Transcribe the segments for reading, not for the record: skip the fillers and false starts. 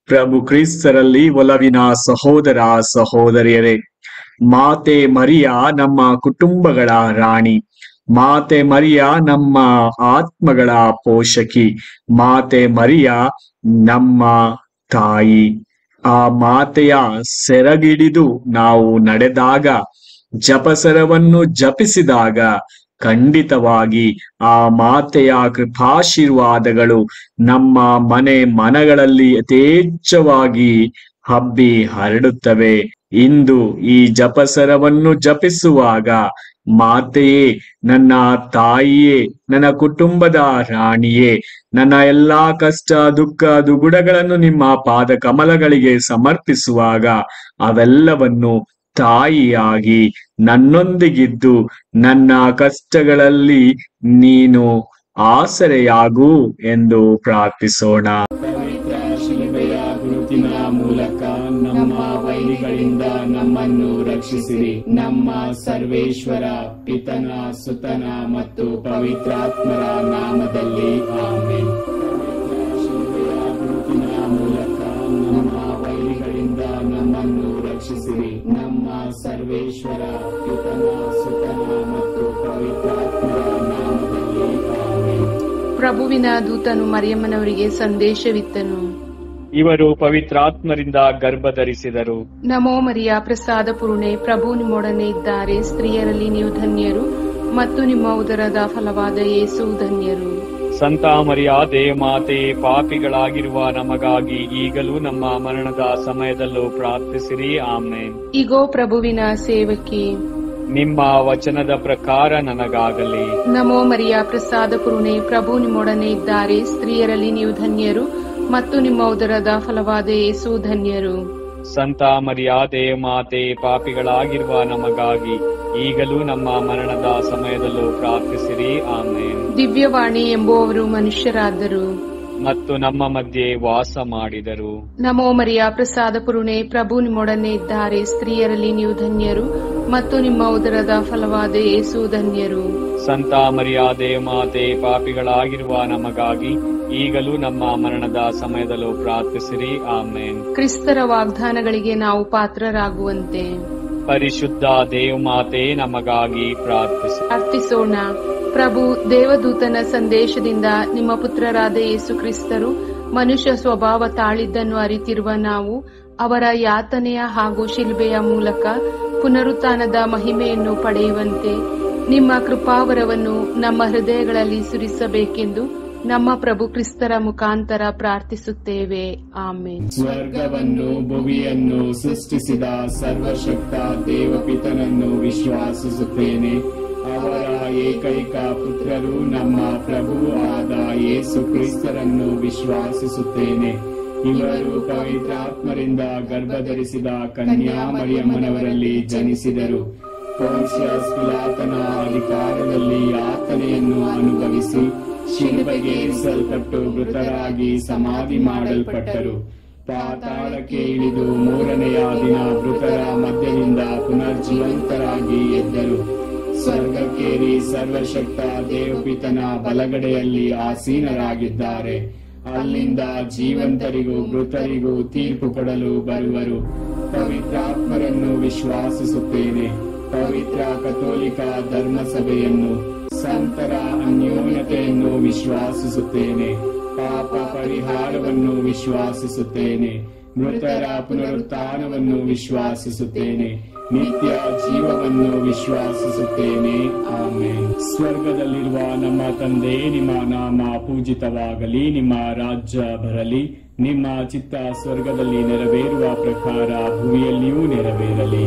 ಪ್ರಭು ಕ್ರಿಸ್ತರಲ್ಲಿ ಒಲವಿನ ಸಹೋದರ ಸಹೋದರಿಯರೇ, ಮಾತೆ ಮರಿಯ ನಮ್ಮ ಕುಟುಂಬಗಳ ರಾಣಿ, ಮಾತೆ ಮರಿಯ ನಮ್ಮ ಆತ್ಮಗಳ ಪೋಷಕಿ, ಮಾತೆ ಮರಿಯ ನಮ್ಮ ತಾಯಿ. ಆ ಮಾತೆಯ ಸೆರಗಿಡಿದು ನಾವು ನಡೆದಾಗ, ಜಪಸರವನ್ನು ಜಪಿಸಿದಾಗ ಖಂಡಿತವಾಗಿ ಆ ಮಾತೆಯ ಕೃಪಾಶೀರ್ವಾದಗಳು ನಮ್ಮ ಮನಗಳಲ್ಲಿ ಯಥೇಚ್ಛವಾಗಿ ಹಬ್ಬಿ ಹರಡುತ್ತವೆ. ಇಂದು ಈ ಜಪಸರವನ್ನು ಜಪಿಸುವಾಗ, ಮಾತೆಯೇ, ನನ್ನ ತಾಯಿಯೇ, ನನ್ನ ಕುಟುಂಬದ ರಾಣಿಯೇ, ನನ್ನ ಎಲ್ಲಾ ಕಷ್ಟ ದುಃಖ ದುಗುಡಗಳನ್ನು ನಿಮ್ಮ ಪಾದ ಕಮಲಗಳಿಗೆ ಸಮರ್ಪಿಸುವಾಗ ಅವೆಲ್ಲವನ್ನು ತಾಯಿಯಾಗಿ ನನ್ನೊಂದಿಗಿದ್ದು ನನ್ನ ಕಷ್ಟಗಳಲ್ಲಿ ನೀನು ಆಸರೆಯಾಗು ಎಂದು ಪ್ರಾರ್ಥಿಸೋಣ. ಪವಿತ್ರ ಶಿಲುಬೆಯ ಗುರುತಿನ ಮೂಲಕ ನಮ್ಮ ವೈರಿಗಳಿಂದ ನಮ್ಮನ್ನು ರಕ್ಷಿಸಿರಿ. ನಮ್ಮ ಸರ್ವೇಶ್ವರ ಪಿತನ ಸುತನ ಮತ್ತು ಪವಿತ್ರಾತ್ಮರ ನಾಮದಲ್ಲಿ ಆಮೆನ್. ಶಿಲುಬೆಯ ಗುರುತಿನ ಮೂಲಕ ನಮ್ಮ ವೈರಿಗಳಿಂದ ನಮ್ಮನ್ನು ರಕ್ಷಿಸಿರಿ. ನಮ್ಮ ಸರ್ವೇಶ್ವರ ಪಿತನ ಸುತನ ಮತ್ತು ಪವಿತ್ರಾತ್ಮರ ನಾಮದಲ್ಲಿ ಆಮೆನ್. ಪ್ರಭುವಿನ ದೂತನು ಮರಿಯಮ್ಮನವರಿಗೆ ಸಂದೇಶವಿತ್ತನು. ಇವರು ಪವಿತ್ರಾತ್ಮರಿಂದ ಗರ್ಭಧರಿಸಿದರು. ನಮೋ ಮರಿಯ ಪ್ರಸಾದ ಪೂರ್ಣೆ, ಪ್ರಭು ನಿಮ್ಮೊಡನೆ ಇದ್ದಾರೆ. ಸ್ತ್ರೀಯರಲ್ಲಿ ನೀವು ಧನ್ಯರು ಮತ್ತು ನಿಮ್ಮ ಉದರದ ಫಲವಾದ ಯೇಸು ಧನ್ಯರು. ಸಂತ ಮರಿಯ ದೇವಮಾತೆ, ಪಾಪಿಗಳಾಗಿರುವ ನಮಗಾಗಿ ಈಗಲೂ ನಮ್ಮ ಮರಣದ ಸಮಯದಲ್ಲೂ ಪ್ರಾರ್ಥಿಸಿರಿ. ಆಮೆನ್. ಇಗೋ ಪ್ರಭುವಿನ ಸೇವಕಿ, ನಿಮ್ಮ ವಚನದ ಪ್ರಕಾರ ನನಗಾಗಲಿ. ನಮೋ ಮರಿಯ ಪ್ರಸಾದ ಪೂರ್ಣೆ, ಪ್ರಭು ನಿಮ್ಮೊಡನೆ ಇದ್ದಾರೆ. ಸ್ತ್ರೀಯರಲ್ಲಿ ನೀವು ಧನ್ಯರು ಮತ್ತು ನಿಮ್ಮ ಉದರದ ಫಲವಾದ ಯೇಸು ಧನ್ಯರು. ಸಂತ ಮರಿಯ ದೇವಮಾತೆ, ಪಾಪಿಗಳಾಗಿರುವ ನಮಗಾಗಿ ಈಗಲೂ ನಮ್ಮ ಮರಣದ ಸಮಯದಲ್ಲೂ ಪ್ರಾರ್ಥಿಸಿರಿ. ಆಮೆನ್. ದಿವ್ಯವಾಣಿ ಎಂಬುವವರು ಮನುಷ್ಯರಾದರು ಮತ್ತು ನಮ್ಮ ಮಧ್ಯೆ ವಾಸ ಮಾಡಿದರು. ನಮೋ ಮರಿಯ ಪ್ರಸಾದ ಪೂರ್ಣೆ, ಪ್ರಭು ನಿಮ್ಮೊಡನೆ ಇದ್ದಾರೆ. ಸ್ತ್ರೀಯರಲ್ಲಿ ನೀವು ಧನ್ಯರು ಮತ್ತು ನಿಮ್ಮ ಉದರದ ಫಲವಾದ ಯೇಸು ಧನ್ಯರು. ಸಂತ ಮರಿಯ ದೇವಮಾತೆ, ಪಾಪಿಗಳಾಗಿರುವ ನಮಗಾಗಿ ಈಗಲೂ ನಮ್ಮ ಮರಣದ ಸಮಯದಲ್ಲೂ ಪ್ರಾರ್ಥಿಸಿರಿ. ಆಮೆನ್. ಕ್ರಿಸ್ತರ ವಾಗ್ದಾನಗಳಿಗೆ ನಾವು ಪಾತ್ರರಾಗುವಂತೆ ಪರಿಶುದ್ಧ ದೇವಮಾತೆ, ನಮಗಾಗಿ ಪ್ರಾರ್ಥಿಸೋಣ. ಪ್ರಭು ದೇವದೂತನ ಸಂದೇಶದಿಂದ ನಿಮ್ಮ ಪುತ್ರರಾದ ಯೇಸು ಕ್ರಿಸ್ತರು ಮನುಷ್ಯ ಸ್ವಭಾವ ತಾಳಿದ್ದನ್ನು ಅರಿತಿರುವ ನಾವು ಅವರ ಯಾತನೆಯ ಹಾಗೂ ಶಿಲ್ಬೆಯ ಮೂಲಕ ಪುನರುತ್ಥಾನದ ಮಹಿಮೆಯನ್ನು ಪಡೆಯುವಂತೆ ನಿಮ್ಮ ಕೃಪಾವರವನ್ನು ನಮ್ಮ ಹೃದಯಗಳಲ್ಲಿ ಸುರಿಸಬೇಕೆಂದು ನಮ್ಮ ಪ್ರಭು ಕ್ರಿಸ್ತರ ಮುಖಾಂತರ ಪ್ರಾರ್ಥಿಸುತ್ತೇವೆ. ಆಮೆನ್. ಸ್ವರ್ಗವನ್ನು ಭುವಿಯನ್ನು ಸೃಷ್ಟಿಸಿದ ಸರ್ವಶಕ್ತ ದೇವಪಿತನನ್ನು ವಿಶ್ವಾಸಿಸುತ್ತೇನೆ. ಅವರ ಏಕೈಕ ಪುತ್ರರು ನಮ್ಮ ಪ್ರಭು ಆದ ಯೇಸು ಕ್ರಿಸ್ತರನ್ನು ವಿಶ್ವಾಸಿಸುತ್ತೇನೆ. ಇವರು ಪವಿತ್ರಾತ್ಮರಿಂದ ಗರ್ಭಧರಿಸಿದ ಕನ್ಯಾ ಮರಿಯಮ್ಮನವರಲ್ಲಿ ಜನಿಸಿದರು. ಪೋನ್ಸಿಯಸ್ ಪಿಲಾತನ ಅಧಿಕಾರದಲ್ಲಿ ಯಾತನೆಯನ್ನು ಅನುಭವಿಸಿ ಶಿಲುಬೆಗೆ ಏರಿಸಲ್ಪಟ್ಟು ಮೃತರಾಗಿ ಸಮಾಧಿ ಮಾಡಲ್ಪಟ್ಟರು. ಪಾತಾಳಕ್ಕೆ ಇಳಿದು ಮೂರನೆಯ ದಿನ ಮೃತರ ಮಧ್ಯದಿಂದ ಪುನರ್ಜೀವಂತರಾಗಿ ಎದ್ದರು. ಸ್ವರ್ಗಕ್ಕೇರಿ ಸರ್ವಶಕ್ತ ದೇವಪಿತನ ಬಲಗಡೆಯಲ್ಲಿ ಆಸೀನರಾಗಿದ್ದಾರೆ. ಅಲ್ಲಿಂದ ಜೀವಂತರಿಗೂ ಮೃತರಿಗೂ ತೀರ್ಪು ಕೊಡಲು ಬರುವರು. ಪವಿತ್ರಾತ್ಮರನ್ನು ವಿಶ್ವಾಸಿಸುತ್ತೇನೆ. ಪವಿತ್ರ ಕಥೋಲಿಕ ಧರ್ಮಸಭೆಯನ್ನು, ಸಂತರ ಅನ್ಯೋನ್ಯತೆಯನ್ನು ವಿಶ್ವಾಸಿಸುತ್ತೇನೆ. ಪಾಪ ಪರಿಹಾರವನ್ನು ವಿಶ್ವಾಸಿಸುತ್ತೇನೆ. ಮೃತರ ಪುನರುತ್ಥಾನವನ್ನು ವಿಶ್ವಾಸಿಸುತ್ತೇನೆ. ನಿತ್ಯ ಜೀವವನ್ನು ವಿಶ್ವಾಸಿಸುತ್ತೇನೆ. ಆಮೆನ್. ಸ್ವರ್ಗದಲ್ಲಿರುವ ನಮ್ಮ ತಂದೆ, ನಿಮ್ಮ ನಾಮ ಪೂಜಿತವಾಗಲಿ. ನಿಮ್ಮ ರಾಜ್ಯ ಬರಲಿ. ನಿಮ್ಮ ಚಿತ್ತ ಸ್ವರ್ಗದಲ್ಲಿ ನೆರವೇರುವ ಪ್ರಕಾರ ಭೂಮಿಯಲ್ಲಿಯೂ ನೆರವೇರಲಿ.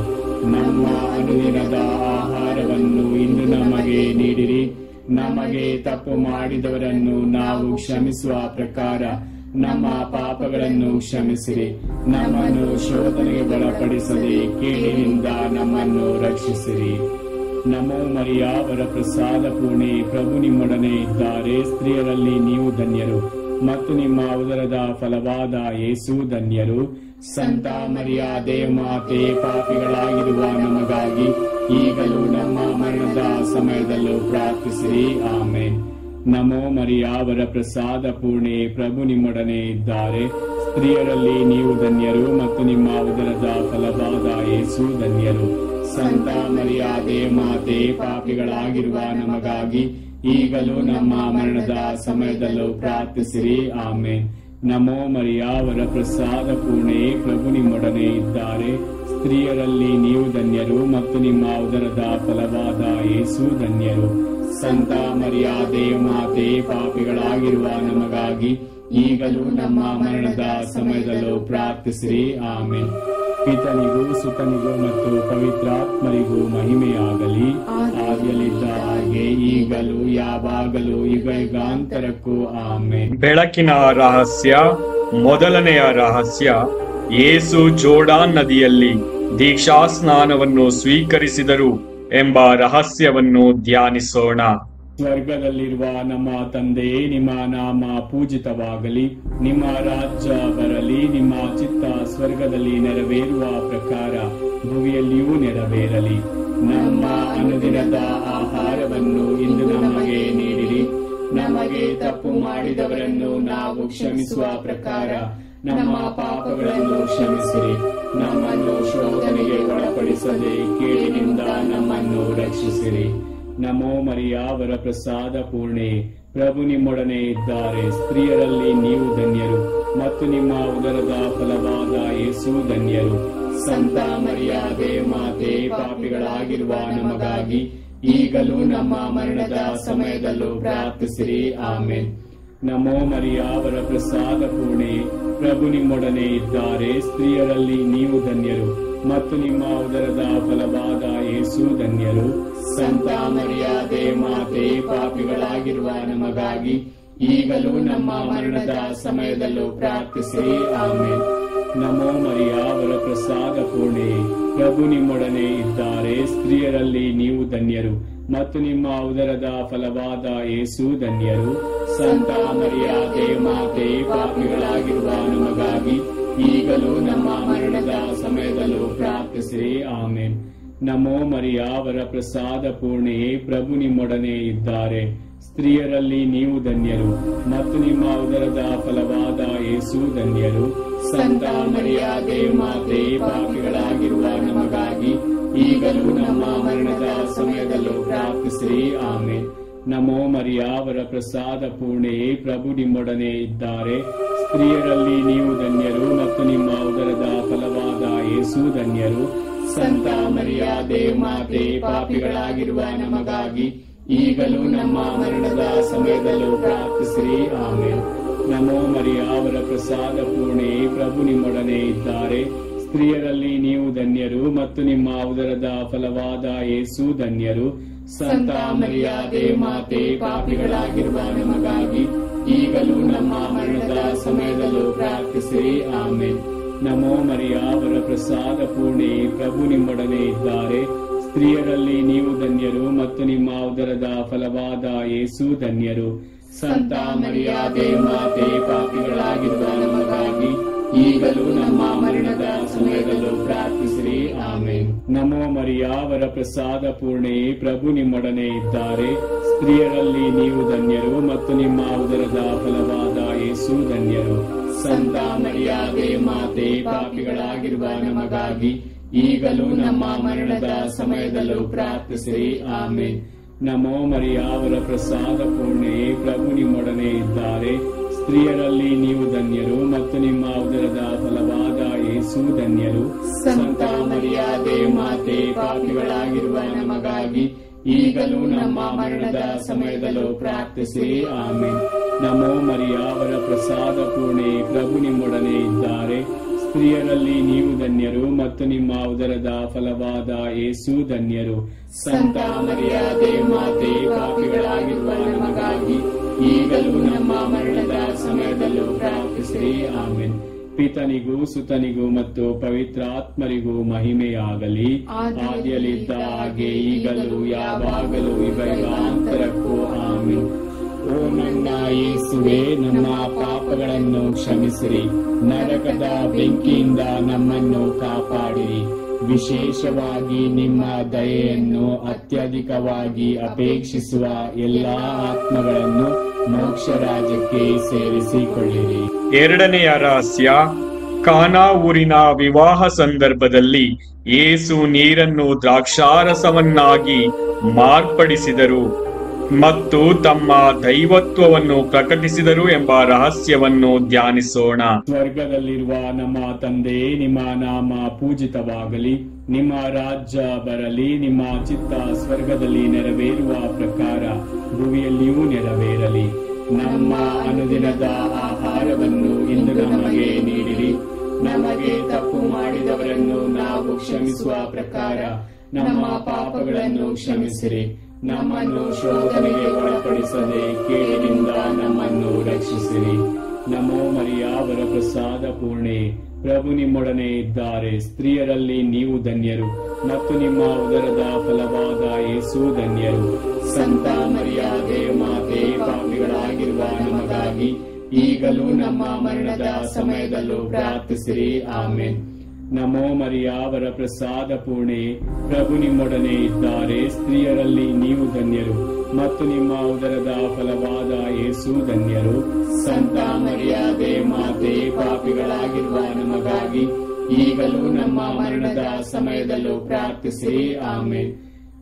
ನಮ್ಮ ಅನುದಿನದ ಆಹಾರವನ್ನು ಇಂದು ನಮಗೆ ನೀಡಿರಿ. ನಮಗೆ ತಪ್ಪು ಮಾಡಿದವರನ್ನು ನಾವು ಕ್ಷಮಿಸುವ ಪ್ರಕಾರ ನಮ್ಮ ಪಾಪಗಳನ್ನು ಕ್ಷಮಿಸಿರಿ. ನಮ್ಮನ್ನು ಶೋಧನೆಗೆ ಒಳಪಡಿಸದೆ ಕೇಡಿನಿಂದ ನಮ್ಮನ್ನು ರಕ್ಷಿಸಿರಿ. ನಮೋ ಮರಿಯ ವರ ಪ್ರಸಾದ ಪೂರ್ಣೆ, ಪ್ರಭು ನಿಮ್ಮೊಡನೆ ಇದ್ದಾರೆ. ಸ್ತ್ರೀಯರಲ್ಲಿ ನೀವು ಧನ್ಯರು ಮತ್ತು ನಿಮ್ಮ ಉದರದ ಫಲವಾದ ಯೇಸು ಧನ್ಯರು. ಸಂತ ಮರಿಯ ದೇವಮಾತೆ, ಪಾಪಿಗಳಾಗಿರುವ ನಮಗಾಗಿ ಈಗಲೂ ನಮ್ಮ ಮರಣದ ಸಮಯದಲ್ಲೂ ಪ್ರಾರ್ಥಿಸಿರಿ. ಆಮೆನ್. ನಮೋ ಮರಿಯ ವರ ಪ್ರಸಾದ ಪೂರ್ಣೆ, ಪ್ರಭು ನಿಮ್ಮೊಡನೆ ಇದ್ದಾರೆ. ಸ್ತ್ರೀಯರಲ್ಲಿ ನೀವು ಧನ್ಯರು ಮತ್ತು ನಿಮ್ಮ ಉದರದ ಫಲವಾದ ಯೇಸು ಧನ್ಯರು. ಸಂತ ಮರಿಯಾದೆ ಮಾತೆ, ಪಾಪಿಗಳಾಗಿರುವ ನಮಗಾಗಿ ಈಗಲೂ ನಮ್ಮ ಮರಣದ ಸಮಯದಲ್ಲೂ ಪ್ರಾರ್ಥಿಸಿರಿ. ಆಮೇನ್. ನಮೋ ಮರಿಯ, ವರಪ್ರಸಾದ ಪೂರ್ಣೆ, ಪ್ರಭು ನಿಮ್ಮೊಡನೆ ಇದ್ದಾರೆ. ಸ್ತ್ರೀಯರಲ್ಲಿ ನೀವು ಧನ್ಯರು ಮತ್ತು ನಿಮ್ಮ ಉದರದ ಫಲವಾದ ಯೇಸು ಧನ್ಯರು. ಸಂತ ಮರಿಯಾದೆ ಮಾತೆ, ಪಾಪಿಗಳಾಗಿರುವ ನಮಗಾಗಿ ಈಗಲೂ ನಮ್ಮ ಮರಣದ ಸಮಯದಲ್ಲೂ ಪ್ರಾರ್ಥಿಸಿರಿ. ಆಮೇನ್. ಪಿತನಿಗೂ ಸುತನಿಗೂ ಮತ್ತು ಪವಿತ್ರಾತ್ಮರಿಗೂ ಮಹಿಮೆಯಾಗಲಿ, ಆದಿಯಲ್ಲಿದ್ದ ಹಾಗೆ ಈಗಲೂ ಯಾವಾಗಲೂ ಯುಗಾಂತರಕ್ಕೂ. ಆಮೇನ್. ಬೆಳಕಿನ ರಹಸ್ಯ. ಮೊದಲನೆಯ ರಹಸ್ಯ, ಯೇಸು ಜೋರ್ಡಾನ್ ನದಿಯಲ್ಲಿ ದೀಕ್ಷಾ ಸ್ನಾನವನ್ನು ಸ್ವೀಕರಿಸಿದರು ಎಂಬ ರಹಸ್ಯವನ್ನು ಧ್ಯಾನಿಸೋಣ. ಸ್ವರ್ಗದಲ್ಲಿರುವ ನಮ್ಮ ತಂದೆಯೇ, ನಿಮ್ಮ ನಾಮ ಪೂಜಿತವಾಗಲಿ, ನಿಮ್ಮ ರಾಜ್ಯ ಬರಲಿ, ನಿಮ್ಮ ಚಿತ್ತ ಸ್ವರ್ಗದಲ್ಲಿ ನೆರವೇರುವ ಪ್ರಕಾರ ಭೂಮಿಯಲ್ಲಿಯೂ ನೆರವೇರಲಿ. ನಮ್ಮ ಅನುದಿನದ ಆಹಾರವನ್ನು ಇಂದು ನಮಗೆ ನೀಡಿರಿ. ನಮಗೆ ತಪ್ಪು ಮಾಡಿದವರನ್ನು ನಾವು ಕ್ಷಮಿಸುವ ಪ್ರಕಾರ ನಮ್ಮ ಪಾಪಗಳನ್ನು ಕ್ಷಮಿಸಿರಿ. ನಮ್ಮನ್ನು ಶೋಧನೆಗೆ ಒಳಪಡಿಸದೆ ಕೇಡಿನಿಂದ ನಮ್ಮನ್ನು ರಕ್ಷಿಸಿರಿ. ನಮೋ ಮರಿಯ, ವರಪ್ರಸಾದ ಪೂರ್ಣೆ, ಪ್ರಭು ನಿಮ್ಮೊಡನೆ ಇದ್ದಾರೆ. ಸ್ತ್ರೀಯರಲ್ಲಿ ನೀವು ಧನ್ಯರು ಮತ್ತು ನಿಮ್ಮ ಉದರದ ಫಲವಾದ ಯೇಸು ಧನ್ಯರು. ಸಂತ ಮರಿಯಾದೆ ಮಾತೆ, ಪಾಪಿಗಳಾಗಿರುವ ನಮಗಾಗಿ ಈಗಲೂ ನಮ್ಮ ಮರಣದ ಸಮಯದಲ್ಲೂ ಪ್ರಾರ್ಥಿಸಿರಿ. ಆಮೇನ್. ನಮೋ ಮರಿಯ, ವರಪ್ರಸಾದ ಪೂರ್ಣೆ, ಪ್ರಭು ನಿಮ್ಮೊಡನೆ ಇದ್ದಾರೆ. ಸ್ತ್ರೀಯರಲ್ಲಿ ನೀವು ಧನ್ಯರು ಮತ್ತು ನಿಮ್ಮ ಉದರದ ಫಲವಾದ ಯೇಸು ಧನ್ಯರು. ಸಂತ ಮರಿಯಾದೆ ಮಾತೆ, ಪಾಪಿಗಳಾಗಿರುವ ನಮಗಾಗಿ ಈಗಲೂ ನಮ್ಮ ಮರಣದ ಸಮಯದಲ್ಲೂ ಪ್ರಾರ್ಥಿಸಿರಿ. ಆಮೇನ್. ನಮೋ ಮರಿಯ, ವರಪ್ರಸಾದ ಪೂರ್ಣೆ, ಪ್ರಭು ನಿಮ್ಮೊಡನೆ ಇದ್ದಾರೆ. ಸ್ತ್ರೀಯರಲ್ಲಿ ನೀವು ಧನ್ಯರು ಮತ್ತು ನಿಮ್ಮ ಉದರದ ಫಲವಾದ ಯೇಸು ಧನ್ಯರು. ಸಂತ ಮರಿಯಾದೆ ಮಾತೆ, ಪಾಪಿಗಳಾಗಿರುವ ನಮಗಾಗಿ ಈಗಲೂ ನಮ್ಮ ಮರಣದ ಸಮಯದಲ್ಲೂ ಪ್ರಾರ್ಥಿಸಿರಿ. ಆಮೇನ್. ನಮೋ ಮರಿಯ, ವರಪ್ರಸಾದ ಪೂರ್ಣೆಯೇ, ಪ್ರಭು ನಿಮ್ಮೊಡನೆ ಇದ್ದಾರೆ. ಸ್ತ್ರೀಯರಲ್ಲಿ ನೀವು ಧನ್ಯರು ಮತ್ತು ನಿಮ್ಮ ಉದರದ ಫಲವಾದ ಯೇಸು ಧನ್ಯರು. ಸಂತ ಮರಿಯಾದೆ ಮಾತೆ, ಪಾಪಿಗಳಾಗಿರುವ ನಮಗಾಗಿ ಈಗಲೂ ನಮ್ಮ ಮರಣದ ಸಮಯದಲ್ಲೂ ಪ್ರಾರ್ಥಿಸಿರಿ. ಆಮೇನ್. ನಮೋ ಮರಿಯ, ವರಪ್ರಸಾದ ಪೂರ್ಣೆಯೇ, ಪ್ರಭು ನಿಮ್ಮೊಡನೆ ಇದ್ದಾರೆ. ಸ್ತ್ರೀಯರಲ್ಲಿ ನೀವು ಧನ್ಯರು ಮತ್ತು ನಿಮ್ಮ ಉದರದ ಫಲವಾದ ಯೇಸು ಧನ್ಯರು. ಸಂತ ಮರಿಯಾದೆ ಮಾತೆ, ಪಾಪಿಗಳಾಗಿರುವ ನಮಗಾಗಿ ಈಗಲೂ ನಮ್ಮ ಮರಣದ ಸಮಯದಲ್ಲೂ ಪ್ರಾರ್ಥಿಸಿರಿ. ಆಮೇನ್. ನಮೋ ಮರಿಯ, ವರಪ್ರಸಾದ ಪೂರ್ಣೆ, ಪ್ರಭು ನಿಮ್ಮೊಡನೆ ಇದ್ದಾರೆ. ಸ್ತ್ರೀಯರಲ್ಲಿ ನೀವು ಧನ್ಯರು ಮತ್ತು ನಿಮ್ಮ ಉದರದ ಫಲವಾದ ಯೇಸು ಧನ್ಯರು. ಸಂತ ಮರಿಯಾದೆ ಮಾತೆ, ಪಾಪಿಗಳಾಗಿರುವ ನಮಗಾಗಿ ಈಗಲೂ ನಮ್ಮ ಮರಣದ ಸಮಯದಲ್ಲೂ ಪ್ರಾರ್ಥಿಸಿರಿ. ಆಮೇನ್. ನಮೋ ಮರಿಯ, ವರಪ್ರಸಾದ ಪೂರ್ಣೆ, ಪ್ರಭು ನಿಮ್ಮೊಡನೆ ಇದ್ದಾರೆ. ಸ್ತ್ರೀಯರಲ್ಲಿ ನೀವು ಧನ್ಯರು ಮತ್ತು ನಿಮ್ಮ ಉದರದ ಫಲವಾದ ಯೇಸು ಧನ್ಯರು. ಸಂತ ಮರಿಯಾದೆ ಮಾತೆ, ಪಾಪಿಗಳಾಗಿರುವ ನಮಗಾಗಿ ಈಗಲೂ ನಮ್ಮ ಮರಣದ ಸಮಯದಲ್ಲೂ ಪ್ರಾರ್ಥಿಸಿರಿ. ಆಮೇನ್. ನಮೋ ಮರಿಯ, ವರಪ್ರಸಾದ ಪೂರ್ಣೆ, ಪ್ರಭು ನಿಮ್ಮೊಡನೆ ಇದ್ದಾರೆ. ಸ್ತ್ರೀಯರಲ್ಲಿ ನೀವು ಧನ್ಯರು ಮತ್ತು ನಿಮ್ಮ ಉದರದ ಫಲವಾದ ಯೇಸು ಧನ್ಯರು. ಸಂತ ಮರಿಯಾದೆ ಮಾತೆ, ಪಾಪಿಗಳಾಗಿರುವ ನಮಗಾಗಿ ಈಗಲೂ ನಮ್ಮ ಮರಣದ ಸಮಯದಲ್ಲೂ ಪ್ರಾರ್ಥಿಸಿರಿ. ಆಮೇನ್. ನಮೋ ಮರಿಯ, ವರಪ್ರಸಾದ ಪೂರ್ಣೆ, ಪ್ರಭು ನಿಮ್ಮೊಡನೆ ಇದ್ದಾರೆ. ಸ್ತ್ರೀಯರಲ್ಲಿ ನೀವು ಧನ್ಯರು ಮತ್ತು ನಿಮ್ಮ ಉದರದ ಫಲವಾದ ಯೇಸು ಧನ್ಯರು. ಸಂತ ಮರಿಯಾದೆ ಮಾತೆ, ಪಾಪಿಗಳಾಗಿರುವ ನಮಗಾಗಿ ಈಗಲೂ ನಮ್ಮ ಮರಣದ ಸಮಯದಲ್ಲೂ ಪ್ರಾರ್ಥಿಸಿರಿ. ಆಮೇನ್. ನಮೋ ಮರಿಯ, ವರಪ್ರಸಾದ ಪೂರ್ಣೆ, ಪ್ರಭು ನಿಮ್ಮೊಡನೆ ಇದ್ದಾರೆ. ಸ್ತ್ರೀಯರಲ್ಲಿ ನೀವು ಧನ್ಯರು ಮತ್ತು ನಿಮ್ಮ ಉದರದ ಫಲವಾದ ಯೇಸು ಧನ್ಯರು. ಸಂತ ಮರಿಯಾದೆ ಮಾತೆ, ಪಾಪಿಗಳಾಗಿರುವ ನಮಗಾಗಿ ಈಗಲೂ ನಮ್ಮ ಮರಣದ ಸಮಯದಲ್ಲೂ ಪ್ರಾರ್ಥಿಸಿರಿ. ಆಮೇನ್. ಪಿತನಿಗೂ ಸುತನಿಗೂ ಮತ್ತು ಪವಿತ್ರಾತ್ಮರಿಗೂ ಮಹಿಮೆಯಾಗಲಿ, ಆದಿಯಲ್ಲಿದ್ದ ಹಾಗೆ ಈಗಲೂ ಯಾವಾಗಲೂ ಯುಗಾಂತರಕ್ಕೂ. ಆಮೇನ್. ಓ ನನ್ನ ಯೇಸುವೆ, ನಮ್ಮ ಪಾಪಗಳನ್ನು ಕ್ಷಮಿಸಿರಿ, ನರಕದ ಬೆಂಕಿಯಿಂದ ನಮ್ಮನ್ನು ಕಾಪಾಡಿರಿ, ವಿಶೇಷವಾಗಿ ನಿಮ್ಮ ದಯೆಯನ್ನು ಅತ್ಯಧಿಕವಾಗಿ ಅಪೇಕ್ಷಿಸುವ ಎಲ್ಲಾ ಆತ್ಮಗಳನ್ನು ಮೋಕ್ಷ ರಾಜ್ಯಕ್ಕೆ ಸೇರಿಸಿಕೊಳ್ಳಿರಿ. ಎರಡನೆಯ ರಹಸ್ಯ, ಕಾನಾ ಊರಿನ ವಿವಾಹ ಸಂದರ್ಭದಲ್ಲಿ ಯೇಸು ನೀರನ್ನು ದ್ರಾಕ್ಷಾರಸವನ್ನಾಗಿ ಮಾರ್ಪಡಿಸಿದರು ಮತ್ತು ತಮ್ಮ ದೈವತ್ವವನ್ನು ಪ್ರಕಟಿಸಿದರು ಎಂಬ ರಹಸ್ಯವನ್ನು ಧ್ಯಾನಿಸೋಣ. ಸ್ವರ್ಗದಲ್ಲಿರುವ ನಮ್ಮ ತಂದೆ, ನಿಮ್ಮ ನಾಮ ಪೂಜಿತವಾಗಲಿ, ನಿಮ್ಮ ರಾಜ್ಯ ಬರಲಿ, ನಿಮ್ಮ ಚಿತ್ತ ಸ್ವರ್ಗದಲ್ಲಿ ನೆರವೇರುವ ಪ್ರಕಾರ ಭೂಮಿಯಲ್ಲಿಯೂ ನೆರವೇರಲಿ. ನಮ್ಮ ಅನುದಿನದ ಆಹಾರವನ್ನು ಇಂದು ನಮಗೆ ನೀಡಿರಿ. ನಮಗೆ ತಪ್ಪು ಮಾಡಿದವರನ್ನು ನಾವು ಕ್ಷಮಿಸುವ ಪ್ರಕಾರ ನಮ್ಮ ಪಾಪಗಳನ್ನು ಕ್ಷಮಿಸಿರಿ. ನಮ್ಮನ್ನು ಶೋಧನೆಗೆ ಒಳಪಡಿಸದೆ ಕೇಡಿನಿಂದ ನಮ್ಮನ್ನು ರಕ್ಷಿಸಿರಿ. ನಮೋ ಮರಿಯ ವರಪ್ರಸಾದ ಪೂರ್ಣೆ, ಪ್ರಭು ನಿಮ್ಮೊಡನೆ ಇದ್ದಾರೆ. ಸ್ತ್ರೀಯರಲ್ಲಿ ನೀವು ಧನ್ಯರು ಮತ್ತು ನಿಮ್ಮ ಉದರದ ಫಲವಾದ ಯೇಸು ಧನ್ಯರು. ಸಂತ ಮರಿಯಾದೆ ಮಾತೆ, ಪಾಪಿಗಳಾಗಿರುವ ನಮಗಾಗಿ ಈಗಲೂ ನಮ್ಮ ಮರಣದ ಸಮಯದಲ್ಲೂ ಪ್ರಾರ್ಥಿಸಿರಿ. ಆಮೆನ್. ನಮೋ ಮರಿಯ ವರಪ್ರಸಾದ ಪೂರ್ಣೆ, ಪ್ರಭು ನಿಮ್ಮೊಡನೆ ಇದ್ದಾರೆ. ಸ್ತ್ರೀಯರಲ್ಲಿ ನೀವು ಧನ್ಯರು ಮತ್ತು ನಿಮ್ಮ ಉದರದ ಫಲವಾದ ಯೇಸು ಧನ್ಯರು. ಸಂತ ಮರಿಯಾದೆ ಮಾತೆ, ಪಾಪಿಗಳಾಗಿರುವ ನಮಗಾಗಿ ಈಗಲೂ ನಮ್ಮ ಮರಣದ ಸಮಯದಲ್ಲೂ ಪ್ರಾರ್ಥಿಸಿರಿ. ಆಮೆನ್.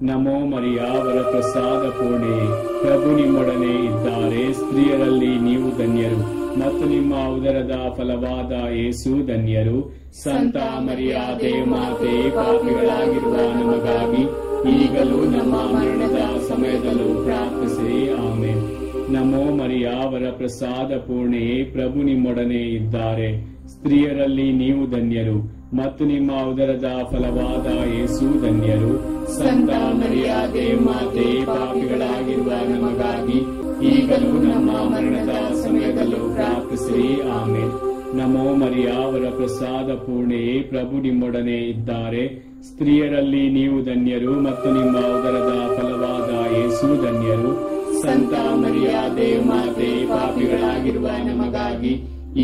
ನಮೋ ಮರಿಯ ವರಪ್ರಸಾದ ಪೂರ್ಣೆ, ಪ್ರಭು ನಿಮ್ಮೊಡನೆ ಇದ್ದಾರೆ. ಸ್ತ್ರೀಯರಲ್ಲಿ ನೀವು ಧನ್ಯರು ಮತ್ತು ನಿಮ್ಮ ಉದರದ ಫಲವಾದ ಯೇಸು ಧನ್ಯರು. ಸಂತ ಮರಿಯಾದೆ ಮಾತೆ, ಪಾಪಿಗಳಾಗಿರುವ ನಮಗಾಗಿ ಈಗಲೂ ನಮ್ಮ ಮರಣದ ಸಮಯದಲ್ಲೂ ಪ್ರಾರ್ಥಿಸಿರಿ. ಆಮೆನ್. ನಮೋ ಮರಿಯ ವರಪ್ರಸಾದ ಪೂರ್ಣೆ, ಪ್ರಭು ನಿಮ್ಮೊಡನೆ ಇದ್ದಾರೆ. ಸ್ತ್ರೀಯರಲ್ಲಿ ನೀವು ಧನ್ಯರು ಮತ್ತು ನಿಮ್ಮ ಉದರದ ಫಲವಾದ ಯೇಸು ಧನ್ಯರು. ಸಂತ ಮರಿಯಾದೆ ಮಾತೆ, ಪಾಪಿಗಳಾಗಿರುವ ನಮಗಾಗಿ ಈಗಲೂ ನಮ್ಮ ಮರಣದ ಸಮಯದಲ್ಲೂ ಪ್ರಾರ್ಥಿಸಿರಿ. ಆಮೆನ್. ನಮೋ ಮರಿಯ ವರಪ್ರಸಾದ ಪೂರ್ಣೆ, ಪ್ರಭು ನಿಮ್ಮೊಡನೆ ಇದ್ದಾರೆ. ಸ್ತ್ರೀಯರಲ್ಲಿ ನೀವು ಧನ್ಯರು ಮತ್ತು ನಿಮ್ಮ ಉದರದ ಫಲವಾದ ಯೇಸು ಧನ್ಯರು. ಸಂತ ಮರಿಯಾದೆ ಮಾತೆ, ಪಾಪಿಗಳಾಗಿರುವ ನಮಗಾಗಿ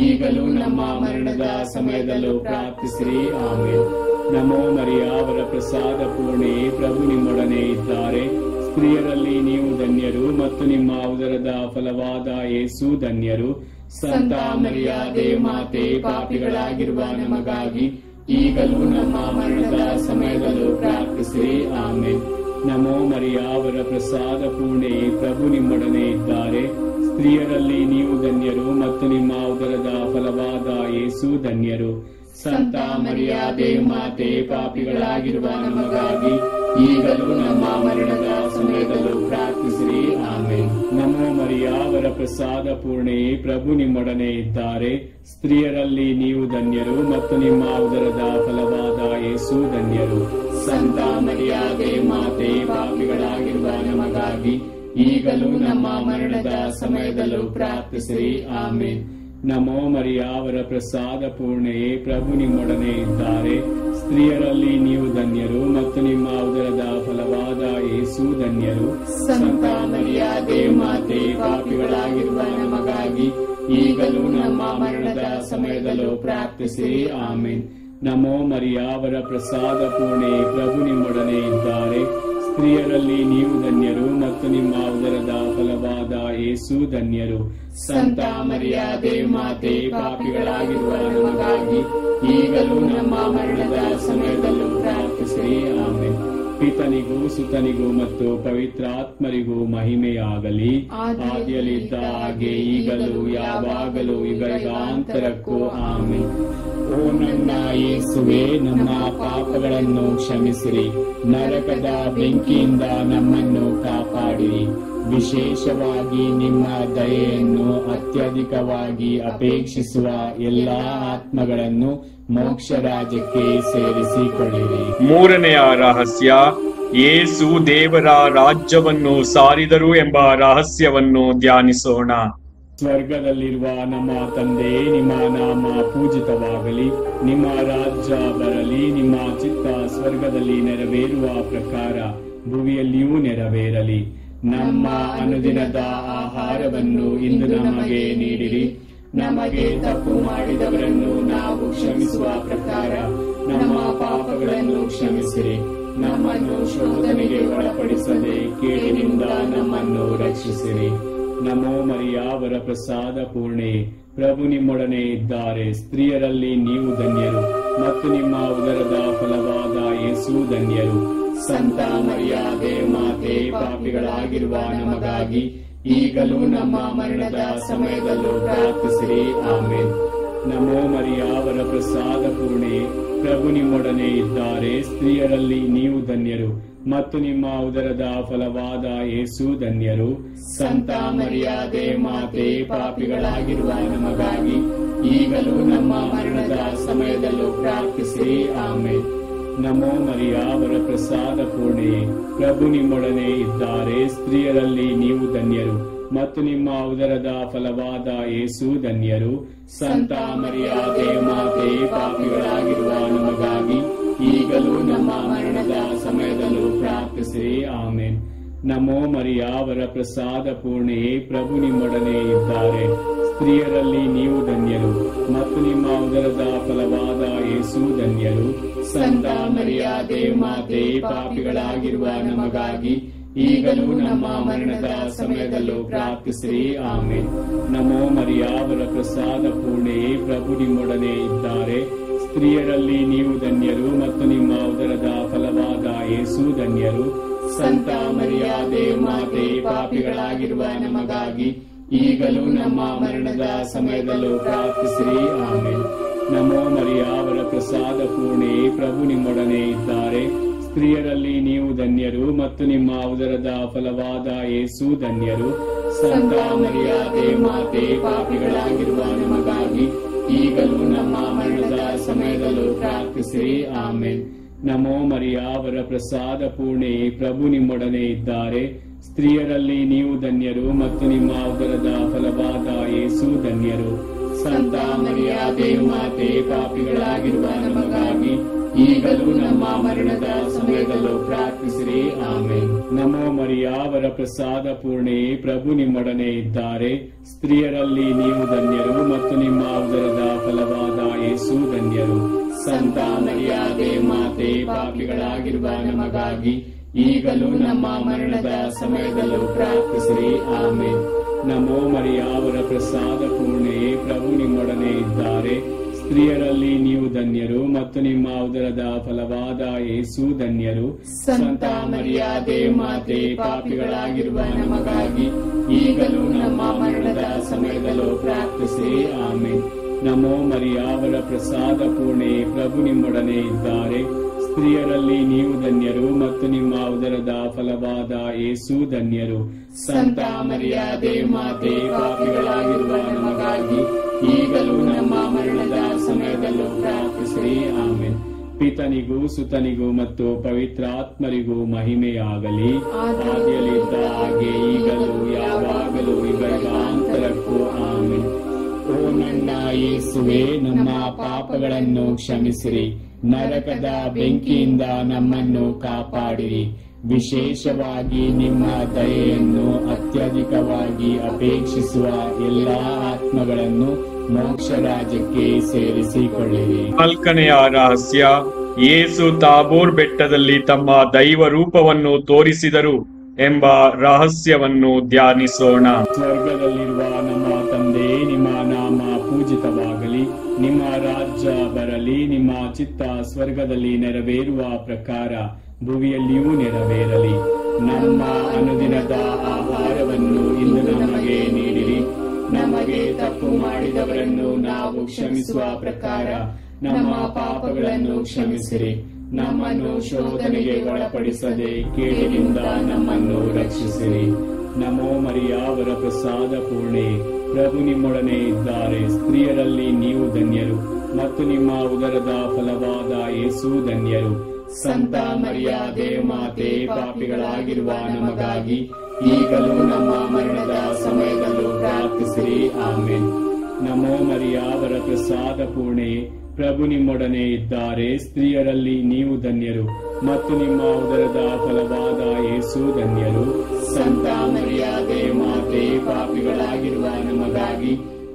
ಈಗಲೂ ನಮ್ಮ ಮರಣದ ಸಮಯದಲ್ಲೂ ಪ್ರಾರ್ಥಿಸಿರಿ. ಆಮೆನ್. ನಮೋ ಮರಿಯ ವರಪ್ರಸಾದ ಪೂರ್ಣೆ, ಪ್ರಭು ನಿಮ್ಮೊಡನೆ ಇದ್ದಾರೆ. ಸ್ತ್ರೀಯರಲ್ಲಿ ನೀವು ಧನ್ಯರು ಮತ್ತು ನಿಮ್ಮ ಉದರದ ಫಲವಾದ ಯೇಸು ಧನ್ಯರು. ಸಂತ ಮರಿಯಾದೆ ಮಾತೆ, ಪಾಪಿಗಳಾಗಿರುವ ನಮಗಾಗಿ ಈಗಲೂ ನಮ್ಮ ಮರಣದ ಸಮಯದಲ್ಲೂ ಪ್ರಾರ್ಥಿಸಿರಿ. ಆಮೆನ್. ನಮೋ ಮರಿಯ ವರಪ್ರಸಾದ ಪೂರ್ಣೆ, ಪ್ರಭು ನಿಮ್ಮೊಡನೆ ಇದ್ದಾರೆ. ಸ್ತ್ರೀಯರಲ್ಲಿ ನೀವು ಧನ್ಯರು ಮತ್ತು ನಿಮ್ಮ ಉದರದ ಫಲವಾದ ಯೇಸು ಧನ್ಯರು. ಸಂತ ಮರಿಯಾದೆ ಮಾತೆ, ಪಾಪಿಗಳಾಗಿರುವ ನಮಗಾಗಿ ಈಗಲೂ ನಮ್ಮ ಮರಣದ ಸಮಯದಲ್ಲೂ ಪ್ರಾರ್ಥಿಸಿರಿ. ಆಮೆನ್. ನಮೋ ಮರಿಯ ವರಪ್ರಸಾದ ಪೂರ್ಣೆ, ಪ್ರಭು ನಿಮ್ಮೊಡನೆ ಇದ್ದಾರೆ. ಸ್ತ್ರೀಯರಲ್ಲಿ ನೀವು ಧನ್ಯರು ಮತ್ತು ನಿಮ್ಮ ಉದರದ ಫಲವಾದ ಯೇಸು ಧನ್ಯರು. ಸಂತ ಮರಿಯಾದೆ ಮಾತೆ, ಪಾಪಿಗಳಾಗಿರುವ ನಮಗಾಗಿ ಈಗಲೂ ನಮ್ಮ ಮರಣದ ಸಮಯದಲ್ಲೂ ಪ್ರಾರ್ಥಿಸಿರಿ. ಆಮೆನ್. ನಮೋ ಮರಿಯ ವರಪ್ರಸಾದ ಪೂರ್ಣೆ, ಪ್ರಭು ನಿಮ್ಮೊಡನೆ ಇದ್ದಾರೆ. ಸ್ತ್ರೀಯರಲ್ಲಿ ನೀವು ಧನ್ಯರು ಮತ್ತು ನಿಮ್ಮ ಉದರದ ಫಲವಾದ ಯೇಸು ಧನ್ಯರು. ಸಂತ ಮರಿಯಾದೆ ಮಾತೆ, ಪಾಪಿಗಳಾಗಿರುವ ನಮಗಾಗಿ ಈಗಲೂ ನಮ್ಮ ಮರಣದ ಸಮಯದಲ್ಲೂ ಪ್ರಾರ್ಥಿಸಿರಿ. ಆಮೆನ್. ನಮೋ ಮರಿಯ ವರಪ್ರಸಾದ ಪೂರ್ಣೆ, ಪ್ರಭು ನಿಮ್ಮೊಡನೆ ಇದ್ದಾರೆ. ಸ್ತ್ರೀಯರಲ್ಲಿ ನೀವು ಧನ್ಯರು ಮತ್ತು ನಿಮ್ಮ ಉದರದ ಫಲವಾದ ಯೇಸು ಧನ್ಯರು. ಸಂತ ಮರಿಯಾದೆ ಮಾತೆ, ಪಾಪಿಗಳಾಗಿರುವ ನಮಗಾಗಿ ಈಗಲೂ ನಮ್ಮ ಮರಣದ ಸಮಯದಲ್ಲೂ ಪ್ರಾರ್ಥಿಸಿರಿ. ಆಮೆನ್. ಪಿತನಿಗೂ ಸುತನಿಗೂ ಮತ್ತು ಪವಿತ್ರಾತ್ಮರಿಗೂ ಮಹಿಮೆಯಾಗಲಿ. ಆದಿಯಲ್ಲಿದ್ದ ಹಾಗೆ ಈಗಲೂ ಯಾವಾಗಲೂ ಯುಗಾಂತರಕ್ಕೂ. ಆಮೆನ್. ಓ ನನ್ನ ಯೇಸುವೆ, ನಮ್ಮ ಪಾಪಗಳನ್ನು ಕ್ಷಮಿಸಿರಿ. ನರಕದ ಬೆಂಕಿಯಿಂದ ನಮ್ಮನ್ನು ಕಾಪಾಡಿರಿ. ವಿಶೇಷವಾಗಿ ನಿಮ್ಮ ದಯೆಯನ್ನು ಅತ್ಯಧಿಕವಾಗಿ ಅಪೇಕ್ಷಿಸುವ ಎಲ್ಲಾ ಆತ್ಮಗಳನ್ನು ಮೋಕ್ಷ ರಾಜ್ಯಕ್ಕೆ ಸೇರಿಸಿಕೊಳ್ಳಿರಿ. ಮೂರನೆಯ ರಹಸ್ಯ, ಯೇಸು ದೇವರ ರಾಜ್ಯವನ್ನು ಸಾರಿದರು ಎಂಬ ರಹಸ್ಯವನ್ನು ಧ್ಯಾನಿಸೋಣ. ಸ್ವರ್ಗದಲ್ಲಿರುವ ನಮ್ಮ ತಂದೆ, ನಿಮ್ಮ ನಾಮ ಪೂಜಿತವಾಗಲಿ, ನಿಮ್ಮ ರಾಜ್ಯ ಬರಲಿ, ನಿಮ್ಮ ಚಿತ್ತ ಸ್ವರ್ಗದಲ್ಲಿ ನೆರವೇರುವ ಪ್ರಕಾರ ಭೂಮಿಯಲ್ಲಿಯೂ ನೆರವೇರಲಿ. ನಮ್ಮ ಅನುದಿನದ ಆಹಾರವನ್ನು ಇಂದು ನಮಗೆ ನೀಡಿರಿ. ನಮಗೆ ತಪ್ಪು ಮಾಡಿದವರನ್ನು ನಾವು ಕ್ಷಮಿಸುವ ಪ್ರಕಾರ ನಮ್ಮ ಪಾಪಗಳನ್ನು ಕ್ಷಮಿಸಿರಿ. ನಮ್ಮನ್ನು ಶೋಧನೆಗೆ ಒಳಪಡಿಸದೆ ಕೇಡಿನಿಂದ ನಮ್ಮನ್ನು ರಕ್ಷಿಸಿರಿ. ನಮೋ ಮರಿಯ ವರಪ್ರಸಾದ ಪೂರ್ಣೆ, ಪ್ರಭು ನಿಮ್ಮೊಡನೆ ಇದ್ದಾರೆ. ಸ್ತ್ರೀಯರಲ್ಲಿ ನೀವು ಧನ್ಯರು ಮತ್ತು ನಿಮ್ಮ ಉದರದ ಫಲವಾದ ಯೇಸು ಧನ್ಯರು. ಸಂತ ಮರಿಯಾದೆ ಮಾತೆ, ಪಾಪಿಗಳಾಗಿರುವ ನಮಗಾಗಿ ಈಗಲೂ ನಮ್ಮ ಮರಣದ ಸಮಯದಲ್ಲೂ ಪ್ರಾರ್ಥಿಸಿರಿ. ಆಮೇನ್. ನಮೋ ಮರಿಯ ವರಪ್ರಸಾದ ಪೂರ್ಣೆ, ಪ್ರಭು ನಿಮ್ಮೊಡನೆ ಇದ್ದಾರೆ. ಸ್ತ್ರೀಯರಲ್ಲಿ ನೀವು ಧನ್ಯರು ಮತ್ತು ನಿಮ್ಮ ಉದರದ ಫಲವಾದ ಯೇಸು ಧನ್ಯರು. ಸಂತ ಮರಿಯಾದೆ ಮಾತೆ, ಪಾಪಿಗಳಾಗಿರುವ ನಮಗಾಗಿ ಈಗಲೂ ನಮ್ಮ ಮರಣದ ಸಮಯದಲ್ಲೂ ಪ್ರಾರ್ಥಿಸಿರಿ. ಆಮೇನ್. ನಮೋ ಮರಿಯ ವರಪ್ರಸಾದ ಪೂರ್ಣೆ, ಪ್ರಭು ನಿಮ್ಮೊಡನೆ ಇದ್ದಾರೆ. ಸ್ತ್ರೀಯರಲ್ಲಿ ನೀವು ಧನ್ಯರು ಮತ್ತು ನಿಮ್ಮ ಉದರದ ಫಲವಾದ ಯೇಸು ಧನ್ಯರು. ಸಂತ ಮರಿಯಾದೆ ಮಾತೆ, ಪಾಪಿಗಳಾಗಿರುವ ನಮಗಾಗಿ ಈಗಲೂ ನಮ್ಮ ಮರಣದ ಸಮಯದಲ್ಲೂ ಪ್ರಾರ್ಥಿಸಿರಿ. ಆಮೇನ್. ನಮೋ ಮರಿಯ ವರಪ್ರಸಾದ ಪೂರ್ಣೆ, ಪ್ರಭು ನಿಮ್ಮೊಡನೆ ಇದ್ದಾರೆ. ಸ್ತ್ರೀಯರಲ್ಲಿ ನೀವು ಧನ್ಯರು ಮತ್ತು ನಿಮ್ಮ ಉದರದ ಫಲವಾದ ಯೇಸು ಧನ್ಯರು. ಸಂತ ಮರಿಯಾದೆ ಮಾತೆ, ಪಾಪಿಗಳಾಗಿರುವ ನಮಗಾಗಿ ಈಗಲೂ ನಮ್ಮ ಮರಣದ ಸಮಯದಲ್ಲೂ ಪ್ರಾರ್ಥಿಸಿರಿ. ಆಮೇನ್. ನಮೋ ಮರಿಯ ವರಪ್ರಸಾದ ಪೂರ್ಣೆ, ಪ್ರಭು ನಿಮ್ಮೊಡನೆ ಇದ್ದಾರೆ. ಸ್ತ್ರೀಯರಲ್ಲಿ ನೀವು ಧನ್ಯರು ಮತ್ತು ನಿಮ್ಮ ಉದರದ ಫಲವಾದ ಯೇಸು ಧನ್ಯರು. ಸಂತ ಮರಿಯಾದೆ ಮಾತೆ, ಪಾಪಿಗಳಾಗಿರುವ ನಮಗಾಗಿ ಈಗಲೂ ನಮ್ಮ ಮರಣದ ಸಮಯದಲ್ಲೂ ಪ್ರಾರ್ಥಿಸಿರಿ. ಆಮೇನ್. ನಮೋ ಮರಿಯ ವರಪ್ರಸಾದ ಪೂರ್ಣೆ, ಪ್ರಭು ನಿಮ್ಮೊಡನೆ ಇದ್ದಾರೆ. ಸ್ತ್ರೀಯರಲ್ಲಿ ನೀವು ಧನ್ಯರು ಮತ್ತು ನಿಮ್ಮ ಉದರದ ಫಲವಾದ ಯೇಸು ಧನ್ಯರು. ಸಂತ ಮರಿಯಾದೆ ಮಾತೆ, ಪಾಪಿಗಳಾಗಿರುವ ನಮಗಾಗಿ ಈಗಲೂ ನಮ್ಮ ಮರಣದ ಸಮಯದಲ್ಲೂ ಪ್ರಾರ್ಥಿಸಿರಿ. ಆಮೇನ್. ನಮೋ ಮರಿಯ ವರಪ್ರಸಾದ ಪೂರ್ಣೆ, ಪ್ರಭು ನಿಮ್ಮೊಡನೆ ಇದ್ದಾರೆ. ಸ್ತ್ರೀಯರಲ್ಲಿ ನೀವು ಧನ್ಯರು ಮತ್ತು ನಿಮ್ಮ ಉದರದ ಫಲವಾದ ಯೇಸು ಧನ್ಯರು. ಸಂತ ಮರಿಯಾದೆ ಮಾತೆ, ಪಾಪಿಗಳಾಗಿರುವ ನಮಗಾಗಿ ಈಗಲೂ ನಮ್ಮ ಮರಣದ ಸಮಯದಲ್ಲೂ ಪ್ರಾರ್ಥಿಸಿರಿ. ಆಮೇನ್. ನಮೋ ಮರಿಯ ವರಪ್ರಸಾದ ಪೂರ್ಣೆ, ಪ್ರಭು ನಿಮ್ಮೊಡನೆ ಇದ್ದಾರೆ. ಸ್ತ್ರೀಯರಲ್ಲಿ ನೀವು ಧನ್ಯರು ಮತ್ತು ನಿಮ್ಮ ಉದರದ ಫಲವಾದ ಯೇಸು ಧನ್ಯರು. ಸಂತ ಮರಿಯಾದೆ ಮಾತೆ, ಪಾಪಿಗಳಾಗಿರುವ ನಮಗಾಗಿ ಈಗಲೂ ನಮ್ಮ ಮರಣದ ಸಮಯದಲ್ಲೂ ಪ್ರಾರ್ಥಿಸಿರಿ. ಆಮೇನ್. ನಮೋ ಮರಿಯ ವರಪ್ರಸಾದ ಪೂರ್ಣೆ, ಪ್ರಭು ನಿಮ್ಮೊಡನೆ ಇದ್ದಾರೆ. ಸ್ತ್ರೀಯರಲ್ಲಿ ನೀವು ಧನ್ಯರು ಮತ್ತು ನಿಮ್ಮ ಉದರದ ಫಲವಾದ ಯೇಸು ಧನ್ಯರು. ಸಂತ ಮರಿಯಾದೆ ಮಾತೆ, ಪಾಪಿಗಳಾಗಿರುವ ನಮಗಾಗಿ ಈಗಲೂ ನಮ್ಮ ಮರಣದ ಸಮಯದಲ್ಲೂ ಪ್ರಾರ್ಥಿಸಿರಿ. ಆಮೇನ್. ನಮೋ ಮರಿಯ ವರಪ್ರಸಾದ ಪೂರ್ಣೆ, ಪ್ರಭು ನಿಮ್ಮೊಡನೆ ಇದ್ದಾರೆ. ಸ್ತ್ರೀಯರಲ್ಲಿ ನೀವು ಧನ್ಯರು ಮತ್ತು ನಿಮ್ಮ ಉದರದ ಫಲವಾದ ಯೇಸು ಧನ್ಯರು. ಸಂತ ಮರಿಯಾದೆ ಮಾತೆ, ಪಾಪಿಗಳಾಗಿರುವ ನಮಗಾಗಿ ಈಗಲೂ ನಮ್ಮ ಮರಣದ ಸಮಯದಲ್ಲೂ ಪ್ರಾರ್ಥಿಸಿರಿ. ಆಮೇನ್. ಪಿತನಿಗೂ ಸುತನಿಗೂ ಮತ್ತು ಪವಿತ್ರಾತ್ಮರಿಗೂ ಮಹಿಮೆಯಾಗಲಿ. ಆದಿಯಲ್ಲಿದ್ದ ಹಾಗೆ ಈಗಲೂ ಯಾವಾಗಲೂ ಯುಗಾಂತರಕ್ಕೂ. ಆಮೇನ್. ಓ ನನ್ನ ಯೇಸುವೆ, ನಮ್ಮ ಪಾಪಗಳನ್ನು ಕ್ಷಮಿಸಿರಿ. ನರಕದ ಬೆಂಕಿಯಿಂದ ನಮ್ಮನ್ನು ಕಾಪಾಡಿರಿ. ವಿಶೇಷವಾಗಿ ನಿಮ್ಮ ದಯೆಯನ್ನು ಅತ್ಯಧಿಕವಾಗಿ ಅಪೇಕ್ಷಿಸುವ ಎಲ್ಲಾ ಆತ್ಮಗಳನ್ನು ಮೋಕ್ಷ ರಾಜ್ಯಕ್ಕೆ ಸೇರಿಸಿಕೊಳ್ಳಿರಿ. 4ನೆಯ ರಹಸ್ಯ, ಯೇಸು ತಾಬೋರ್ ಬೆಟ್ಟದಲ್ಲಿ ತಮ್ಮ ದೈವ ರೂಪವನ್ನು ತೋರಿಸಿದರು ಎಂಬ ರಹಸ್ಯವನ್ನು ಧ್ಯಾನಿಸೋಣ. ಸ್ವರ್ಗದಲ್ಲಿರುವ ನಮ್ಮ ತಂದೆ, ನಿಮ್ಮ ನಾಮ ಪೂಜಿತವಾಗಲಿ. ನಿಮ್ಮ ರಾಜ್ಯ ಬರಲಿ. ನಿಮ್ಮ ಚಿತ್ತ ಸ್ವರ್ಗದಲ್ಲಿ ನೆರವೇರುವ ಪ್ರಕಾರ ಭುವಿಯಲ್ಲಿಯೂ ನೆರವೇರಲಿ. ನಮ್ಮ ಅನುದಿನದ ಆಹಾರವನ್ನು ಇಂದು ನಮಗೆ ನೀಡಿರಿ. ನಮಗೆ ತಪ್ಪು ಮಾಡಿದವರನ್ನು ನಾವು ಕ್ಷಮಿಸುವ ಪ್ರಕಾರ ನಮ್ಮ ಪಾಪಗಳನ್ನು ಕ್ಷಮಿಸಿರಿ. ನಮ್ಮನ್ನು ಶೋಧನೆಗೆ ಒಳಪಡಿಸದೆ ಕೇಡಿನಿಂದ ನಮ್ಮನ್ನು ರಕ್ಷಿಸಿರಿ. ನಮೋ ಮರಿಯ ವರಪ್ರಸಾದ ಪೂರ್ಣೆ, ಪ್ರಭು ನಿಮ್ಮೊಡನೆ ಇದ್ದಾರೆ. ಸ್ತ್ರೀಯರಲ್ಲಿ ನೀವು ಧನ್ಯರು ಮತ್ತು ನಿಮ್ಮ ಉದರದ ಫಲವಾದ ಯೇಸು ಧನ್ಯರು. ಸಂತ ಮರಿಯಾದೆ ಮಾತೆ, ಪಾಪಿಗಳಾಗಿರುವ ನಮಗಾಗಿ ಈಗಲೂ ನಮ್ಮ ಮರಣದ ಸಮಯದಲ್ಲೂ ಪ್ರಾರ್ಥಿಸಿರಿ. ಆಮೇನ್. ನಮೋ ಮರಿಯ ವರಪ್ರಸಾದ ಪೂರ್ಣೆ, ಪ್ರಭು ನಿಮ್ಮೊಡನೆ ಇದ್ದಾರೆ. ಸ್ತ್ರೀಯರಲ್ಲಿ ನೀವು ಧನ್ಯರು ಮತ್ತು ನಿಮ್ಮ ಉದರದ ಫಲವಾದ ಯೇಸು ಧನ್ಯರು. ಸಂತ ಮರಿಯಾದೆ ಮಾತೆ, ಪಾಪಿಗಳಾಗಿರುವ ನಮಗಾಗಿ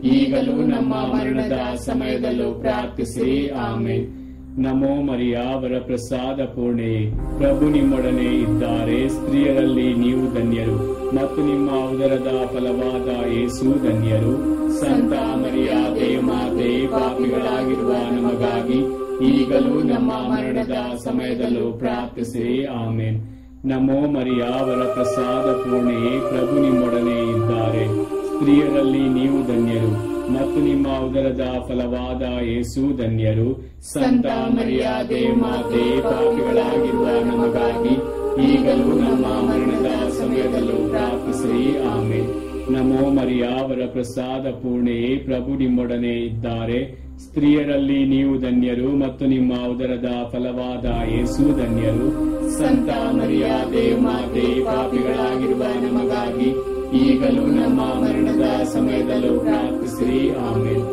ಈಗಲೂ ನಮ್ಮ ಮರಣದ ಸಮಯದಲ್ಲೂ ಪ್ರಾರ್ಥಿಸಿರಿ. ಆಮೇನ್. ನಮೋ ಮರಿಯ ವರ ಪ್ರಸಾದ ಪೂರ್ಣೆಯೇ, ಪ್ರಭು ನಿಮ್ಮೊಡನೆ ಇದ್ದಾರೆ. ಸ್ತ್ರೀಯರಲ್ಲಿ ನೀವು ಧನ್ಯರು ಮತ್ತು ನಿಮ್ಮ ಉದರದ ಫಲವಾದ ಯೇಸು ಧನ್ಯರು. ಸಂತ ಮರಿಯ ದೇವಮಾತೆ, ಪಾಪಿಗಳಾಗಿರುವ ನಮಗಾಗಿ ಈಗಲೂ ನಮ್ಮ ಮರಣದ ಸಮಯದಲ್ಲೂ ಪ್ರಾರ್ಥಿಸಿರಿ. ಆಮೇನ್. ನಮೋ ಮರಿಯ ವರ ಪ್ರಸಾದ ಪೂರ್ಣೆಯೇ, ಪ್ರಭು ನಿಮ್ಮೊಡನೆ ಇದ್ದಾರೆ. ಸ್ತ್ರೀಯರಲ್ಲಿ ನೀವು ಧನ್ಯರು ಮತ್ತು ನಿಮ್ಮ ಉದರದ ಫಲವಾದ ಯೇಸು ಧನ್ಯರು. ಸಂತ ಮರಿಯ ದೇವಮಾತೆ, ಪಾಪಿಗಳಾಗಿರುವ ನಮಗಾಗಿ ಈಗಲೂ ನಮ್ಮ ಮರಣದ ಸಮಯದಲ್ಲೂ ಪ್ರಾರ್ಥಿಸಿರಿ. ಆಮೇನ್. ನಮೋ ಮರಿಯ ವರ ಪ್ರಸಾದ ಪೂರ್ಣೆಯೇ, ಪ್ರಭು ನಿಮ್ಮೊಡನೆ ಇದ್ದಾರೆ. ಸ್ತ್ರೀಯರಲ್ಲಿ ನೀವು ಧನ್ಯರು ಮತ್ತು ನಿಮ್ಮ ಉದರದ ಫಲವಾದ ಯೇಸು ಧನ್ಯರು. ಸಂತ ಮರಿಯ ದೇವಮಾತೆ, ಪಾಪಿಗಳಾಗಿರುವ ನಮಗಾಗಿ ಈಗಲೂ ನಮ್ಮ ಮರಣದ ಸಮಯದಲ್ಲೂ ಪ್ರಾರ್ಥಿಸಿರಿ. ಆಮೇನ್.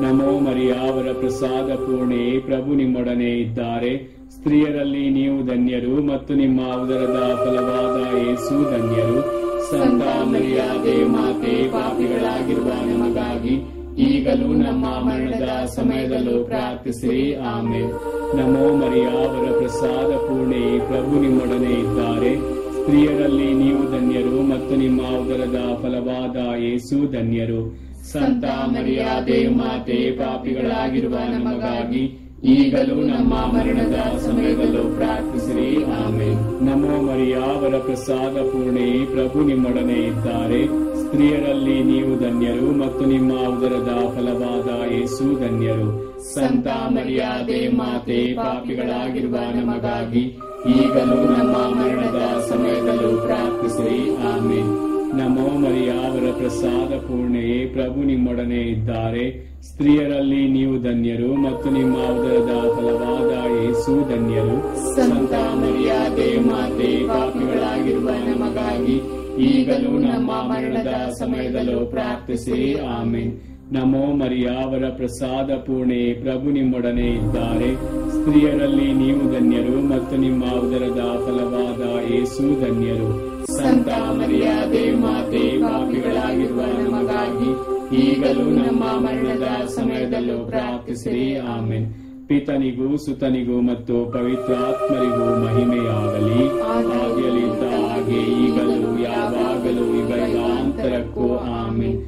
ನಮೋ ಮರಿಯ ವರ ಪ್ರಸಾದ ಪೂರ್ಣೆಯೇ, ಪ್ರಭು ನಿಮ್ಮೊಡನೆ ಇದ್ದಾರೆ. ಸ್ತ್ರೀಯರಲ್ಲಿ ನೀವು ಧನ್ಯರು ಮತ್ತು ನಿಮ್ಮ ಉದರದ ಫಲವಾದ ಯೇಸು ಧನ್ಯರು. ಸಂತ ಮರಿಯ ದೇವಮಾತೆ, ಪಾಪಿಗಳಾಗಿರುವ ನಮಗಾಗಿ ಈಗಲೂ ನಮ್ಮ ಮರಣದ ಸಮಯದಲ್ಲೂ ಪ್ರಾರ್ಥಿಸಿರಿ. ಆಮೇನ್. ನಮೋ ಮರಿಯ ವರ ಪ್ರಸಾದ ಪೂರ್ಣೆಯೇ, ಪ್ರಭು ನಿಮ್ಮೊಡನೆ ಇದ್ದಾರೆ. ಸ್ತ್ರೀಯರಲ್ಲಿ ನೀವು ಧನ್ಯರು ಮತ್ತು ನಿಮ್ಮ ಉದರದ ಫಲವಾದ ಯೇಸು ಧನ್ಯರು. ಸಂತ ಮರಿಯ ದೇವಮಾತೆ, ಪಾಪಿಗಳಾಗಿರುವ ನಮಗಾಗಿ ಈಗಲೂ ನಮ್ಮ ಮರಣದ ಸಮಯದಲ್ಲೂ ಪ್ರಾರ್ಥಿಸಿರಿ. ಆಮೇನ್. ನಮೋ ಮರಿಯ ವರ ಪ್ರಸಾದ ಪೂರ್ಣೆಯೇ, ಪ್ರಭು ನಿಮ್ಮೊಡನೆ ಇದ್ದಾರೆ. ಸ್ತ್ರೀಯರಲ್ಲಿ ನೀವು ಧನ್ಯರು ಮತ್ತು ನಿಮ್ಮ ಉದರದ ಫಲವಾದ ಯೇಸು ಧನ್ಯರು. ಸಂತ ಮರಿಯ ದೇವಮಾತೆ, ಪಾಪಿಗಳಾಗಿರುವ ನಮಗಾಗಿ ಈಗಲೂ ನಮ್ಮ ಮರಣದ ಸಮಯದಲ್ಲೂ ಪ್ರಾರ್ಥಿಸಿರಿ. ಆಮೇನ್. ನಮೋ ಮರಿಯ ವರ ಪ್ರಸಾದ ಪೂರ್ಣೆಯೇ, ಪ್ರಭು ನಿಮ್ಮೊಡನೆ ಇದ್ದಾರೆ. ಸ್ತ್ರೀಯರಲ್ಲಿ ನೀವು ಧನ್ಯರು ಮತ್ತು ನಿಮ್ಮ ಉದರದ ಫಲವಾದ ಯೇಸು ಧನ್ಯರು. ಸಂತ ಮರಿಯ ದೇವಮಾತೆ, ಪಾಪಿಗಳಾಗಿರುವ ನಮಗಾಗಿ ಈಗಲೂ ನಮ್ಮ ಮರಣದ ಸಮಯದಲ್ಲೂ ಪ್ರಾರ್ಥಿಸಿರಿ. ಆಮೇನ್. ನಮೋ ಮರಿಯ ವರ ಪ್ರಸಾದ ಪೂರ್ಣೆಯೇ, ಪ್ರಭು ನಿಮ್ಮೊಡನೆ ಇದ್ದಾರೆ. ಸ್ತ್ರೀಯರಲ್ಲಿ ನೀವು ಧನ್ಯರು ಮತ್ತು ನಿಮ್ಮ ಉದರದ ಫಲವಾದ ಯೇಸು ಧನ್ಯರು. ಸಂತ ಮರಿಯ ದೇವಮಾತೆ, ಪಾಪಿಗಳಾಗಿರುವ ನಮಗಾಗಿ ಈಗಲೂ ನಮ್ಮ ಮರಣದ ಸಮಯದಲ್ಲೂ ಪ್ರಾರ್ಥಿಸಿರಿ. ಆಮೇನ್. ಪಿತನಿಗೂ ಸುತನಿಗೂ ಮತ್ತು ಪವಿತ್ರಾತ್ಮರಿಗೂ ಮಹಿಮೆಯಾಗಲಿ. ಆದಿಯಲ್ಲಿದ್ದ ಹಾಗೆ ಈಗಲೂ ಯಾವಾಗಲೂ ಯುಗಾಂತರಕ್ಕೂ. ಆಮೇನ್.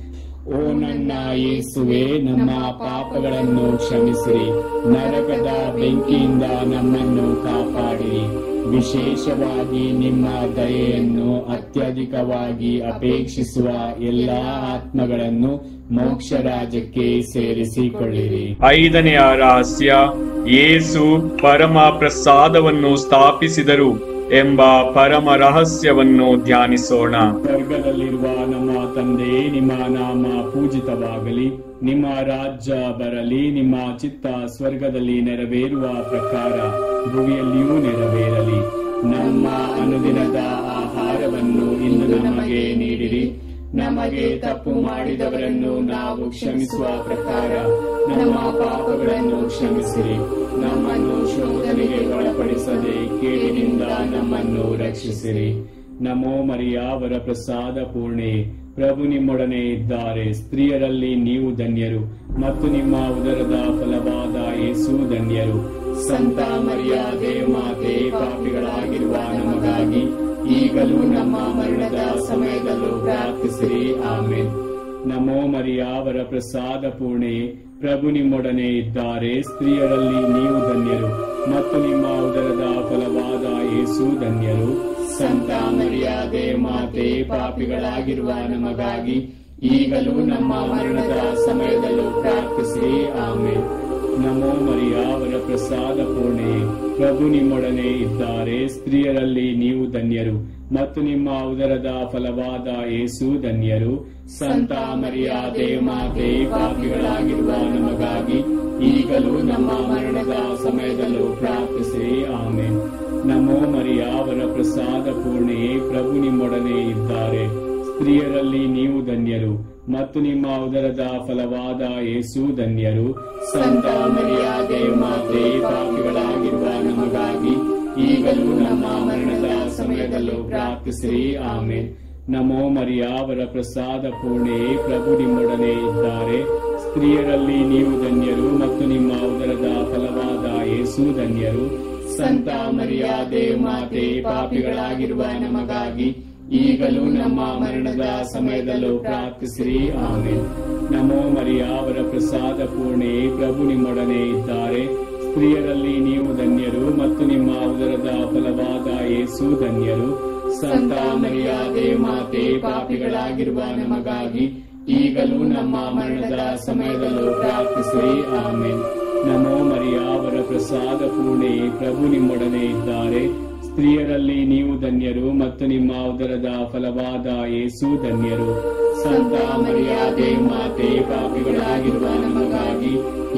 ಓ ನನ್ನ ಯೇಸುವೆ, ನಮ್ಮ ಪಾಪಗಳನ್ನು ಕ್ಷಮಿಸಿರಿ, ನರಕದ ಬೆಂಕಿಯಿಂದ ನಮ್ಮನ್ನು ಕಾಪಾಡಿರಿ. ವಿಶೇಷವಾಗಿ ನಿಮ್ಮ ದಯೆಯನ್ನು ಅತ್ಯಧಿಕವಾಗಿ ಅಪೇಕ್ಷಿಸುವ ಎಲ್ಲಾ ಆತ್ಮಗಳನ್ನು ಮೋಕ್ಷ ರಾಜ್ಯಕ್ಕೆ ಸೇರಿಸಿಕೊಳ್ಳಿರಿ. ಐದನೆಯ ರಹಸ್ಯ, ಯೇಸು ಪರಮ ಪ್ರಸಾದವನ್ನು ಸ್ಥಾಪಿಸಿದರು ಎಂಬ ಪರಮ ರಹಸ್ಯವನ್ನು ಧ್ಯಾನಿಸೋಣ. ಸ್ವರ್ಗದಲ್ಲಿರುವ ನಮ್ಮ ತಂದೆ, ನಿಮ್ಮ ನಾಮ ಪೂಜಿತವಾಗಲಿ, ನಿಮ್ಮ ರಾಜ್ಯ ಬರಲಿ, ನಿಮ್ಮ ಚಿತ್ತ ಸ್ವರ್ಗದಲ್ಲಿ ನೆರವೇರುವ ಪ್ರಕಾರ ಭೂಮಿಯಲ್ಲಿಯೂ ನೆರವೇರಲಿ. ನಮ್ಮ ಅನುದಿನದ ಆಹಾರವನ್ನು ಇಂದು ನಮಗೆ ನೀಡಿರಿ. ನಮಗೆ ತಪ್ಪು ಮಾಡಿದವರನ್ನು ನಾವು ಕ್ಷಮಿಸುವ ಪ್ರಕಾರ ನಮ್ಮ ಪಾಪಗಳನ್ನು ಕ್ಷಮಿಸಿರಿ. ನಮ್ಮನ್ನು ಶೋಧನೆಗೆ ಒಳಪಡಿಸದೆ ಕೇಡಿನಿಂದ ನಮ್ಮನ್ನು ರಕ್ಷಿಸಿರಿ. ನಮೋ ಮರಿಯ ವರ ಪ್ರಸಾದ ಪೂರ್ಣೆ, ಪ್ರಭು ನಿಮ್ಮೊಡನೆ ಇದ್ದಾರೆ. ಸ್ತ್ರೀಯರಲ್ಲಿ ನೀವು ಧನ್ಯರು ಮತ್ತು ನಿಮ್ಮ ಉದರದ ಫಲವಾದ ಯೇಸು ಧನ್ಯರು. ಸಂತ ಮರಿಯ ದೇವಮಾತೆ, ಪಾಪಿಗಳಾಗಿರುವ ನಮಗಾಗಿ ಈಗಲೂ ನಮ್ಮ ಮರಣದ ಸಮಯದಲ್ಲೂ ಪ್ರಾರ್ಥಿಸಿರಿ. ಆಮೇನ್. ನಮೋ ಮರಿಯ ವರ ಪ್ರಸಾದ ಪೂರ್ಣೆ, ಪ್ರಭು ನಿಮ್ಮೊಡನೆ ಇದ್ದಾರೆ. ಸ್ತ್ರೀಯರಲ್ಲಿ ನೀವು ಧನ್ಯರು ಮತ್ತು ನಿಮ್ಮ ಉದರದ ಫಲವಾದ ಯೇಸು ಧನ್ಯರು. ಸಂತ ಮರಿಯ ದೇವಮಾತೆ, ಪಾಪಿಗಳಾಗಿರುವ ನಮಗಾಗಿ ಈಗಲೂ ನಮ್ಮ ಮರಣದ ಸಮಯದಲ್ಲೂ ಪ್ರಾರ್ಥಿಸಿರಿ. ಆಮೇನ್. ನಮೋ ಮರಿಯ ವರ ಪ್ರಸಾದ ಪೂರ್ಣೆ, ಪ್ರಭು ನಿಮ್ಮೊಡನೆ ಇದ್ದಾರೆ. ಸ್ತ್ರೀಯರಲ್ಲಿ ನೀವು ಧನ್ಯರು ಮತ್ತು ನಿಮ್ಮ ಉದರದ ಫಲವಾದ ಯೇಸು ಧನ್ಯರು. ಸಂತ ಮರಿಯ ದೇವಮಾತೆ, ಪಾಪಿಗಳಾಗಿರುವ ನಮಗಾಗಿ ಈಗಲೂ ನಮ್ಮ ಮರಣದ ಸಮಯದಲ್ಲೂ ಪ್ರಾರ್ಥಿಸಿರಿ. ಆಮೇನ್. ನಮೋ ಮರಿಯ ವರ ಪ್ರಸಾದ ಪೂರ್ಣೆ, ಪ್ರಭು ನಿಮ್ಮೊಡನೆ ಇದ್ದಾರೆ. ಸ್ತ್ರೀಯರಲ್ಲಿ ನೀವು ಧನ್ಯರು ಮತ್ತು ನಿಮ್ಮ ಉದರದ ಫಲವಾದ ಯೇಸು ಧನ್ಯರು. ಸಂತ ಮರಿಯ ದೇವಮಾತೆ, ಪಾಪಿಗಳಾಗಿರುವ ನಮಗಾಗಿ ಈಗಲೂ ನಮ್ಮ ಮರಣದ ಸಮಯದಲ್ಲೂ ಪ್ರಾರ್ಥಿಸಿರಿ. ಆಮೇನ್. ನಮೋ ಮರಿಯ ವರ ಪ್ರಸಾದ ಪೂರ್ಣೆ, ಪ್ರಭು ನಿಮ್ಮೊಡನೆ ಇದ್ದಾರೆ. ಸ್ತ್ರೀಯರಲ್ಲಿ ನೀವು ಧನ್ಯರು ಮತ್ತು ನಿಮ್ಮ ಉದರದ ಫಲವಾದ ಯೇಸು ಯೇಸು ಧನ್ಯರು. ಸಂತ ಮರಿಯ ದೇವಮಾತೆ, ಪಾಪಿಗಳಾಗಿರುವ ನಮಗಾಗಿ ಈಗಲೂ ನಮ್ಮ ಮರಣದ ಸಮಯದಲ್ಲೂ ಪ್ರಾರ್ಥಿಸಿರಿ. ಆಮೆನ್. ನಮೋ ಮರಿಯ, ಅವರ ಪ್ರಸಾದ ಪೂರ್ಣೆ, ಪ್ರಭು ನಿಮ್ಮೊಡನೆ ಇದ್ದಾರೆ. ಸ್ತ್ರೀಯರಲ್ಲಿ ನೀವು ಧನ್ಯರು ಮತ್ತು ನಿಮ್ಮ ಉದರದ ಫಲವಾದ ಯೇಸು ಧನ್ಯರು. ಸಂತ ಮರಿಯ ದೇವಮಾತೆ, ಪಾಪಿಗಳಾಗಿರುವ ನಮಗಾಗಿ ಈಗಲೂ ನಮ್ಮ ಮರಣದ ಸಮಯದಲ್ಲೂ ಪ್ರಾರ್ಥಿಸಿರಿ. ಆಮೆನ್. ನಮೋ ಮರಿಯ, ಅವರ ಪ್ರಸಾದ ಪೂರ್ಣೆ, ಪ್ರಭು ನಿಮ್ಮೊಡನೆ ಇದ್ದಾರೆ. ಸ್ತ್ರೀಯರಲ್ಲಿ ನೀವು ಧನ್ಯರು ಮತ್ತು ನಿಮ್ಮ ಉದರದ ಫಲವಾದ ಯೇಸು ಧನ್ಯರು. ಸಂತ ಮರಿಯ ದೇವಮಾತೆ, ಪಾಪಿಗಳಾಗಿರುವ ನಮಗಾಗಿ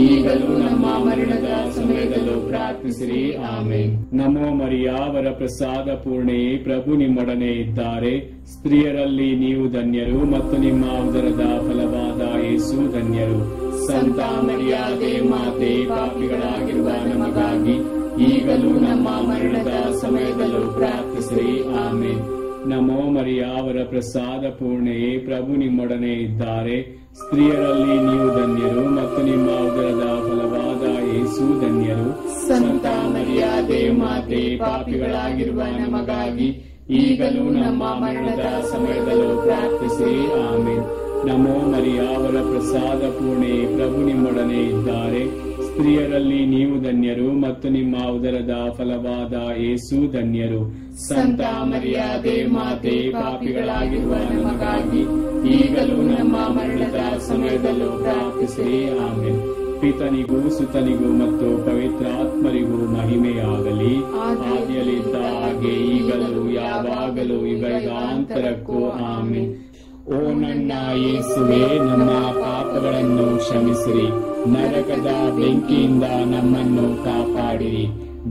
ಈಗಲೂ ನಮ್ಮ ಮರಣದ ಸಮಯದಲ್ಲೂ ಪ್ರಾರ್ಥಿಸಿರಿ. ಆಮೆನ್. ನಮೋ ಮರಿಯ, ಅವರ ಪ್ರಸಾದ ಪೂರ್ಣೆ, ಪ್ರಭು ನಿಮ್ಮೊಡನೆ ಇದ್ದಾರೆ. ಸ್ತ್ರೀಯರಲ್ಲಿ ನೀವು ಧನ್ಯರು ಮತ್ತು ನಿಮ್ಮ ಉದರದ ಫಲವಾದ ಯೇಸು ಧನ್ಯರು. ಸಂತ ಮರಿಯ ದೇವಮಾತೆ, ಪಾಪಿಗಳಾಗಿರುವ ನಮಗಾಗಿ ಈಗಲೂ ನಮ್ಮ ಮರಣದ ಸಮಯದಲ್ಲೂ ಪ್ರಾರ್ಥಿಸಿರಿ. ಆಮೆನ್. ನಮೋ ಮರಿಯ, ಅವರ ಪ್ರಸಾದ ಪೂರ್ಣೆ, ಪ್ರಭು ನಿಮ್ಮೊಡನೆ ಇದ್ದಾರೆ. ಸ್ತ್ರೀಯರಲ್ಲಿ ನೀವು ಧನ್ಯರು ಮತ್ತು ನಿಮ್ಮ ಉದರದ ಫಲವಾದ ಯೇಸು ಧನ್ಯರು. ಸಂತ ಮರಿಯ ದೇವಮಾತೆ, ಪಾಪಿಗಳಾಗಿರುವ ನಮಗಾಗಿ ಈಗಲೂ ನಮ್ಮ ಮರಣದ ಸಮಯದಲ್ಲೂ ಪ್ರಾರ್ಥಿಸಿರಿ. ಆಮೆನ್. ನಮೋ ಮರಿಯ, ಅವರ ಪ್ರಸಾದ ಪೂರ್ಣೆ, ಪ್ರಭು ನಿಮ್ಮೊಡನೆ ಇದ್ದಾರೆ. ಸ್ತ್ರೀಯರಲ್ಲಿ ನೀವು ಧನ್ಯರು ಮತ್ತು ನಿಮ್ಮ ಉದರದ ಫಲವಾದ ಯೇಸು ಧನ್ಯರು. ಸಂತ ಮರಿಯ ದೇವಮಾತೆ, ಪಾಪಿಗಳಾಗಿರುವ ನಮಗಾಗಿ ಈಗಲೂ ನಮ್ಮ ಮರಣದ ಸಮಯದಲ್ಲೂ ಪ್ರಾರ್ಥಿಸಿರಿ. ಆಮೆನ್. ಪಿತನಿಗೂ ಸುತನಿಗೂ ಮತ್ತು ಪವಿತ್ರಾತ್ಮರಿಗೂ ಮಹಿಮೆಯಾಗಲಿ, ಆದಿಯಲ್ಲಿದ್ದ ಹಾಗೆ ಈಗಲೂ ಯಾವಾಗಲೂ ಯುಗಾಂತರಕ್ಕೂ. ಆಮೆನ್. ಓ ನನ್ನ ಯೇಸುವೆ, ನಮ್ಮ ಪಾಪಗಳನ್ನು ಕ್ಷಮಿಸಿರಿ, ನರಕದ ಬೆಂಕಿಯಿಂದ ನಮ್ಮನ್ನು ಕಾಪಾಡಿರಿ.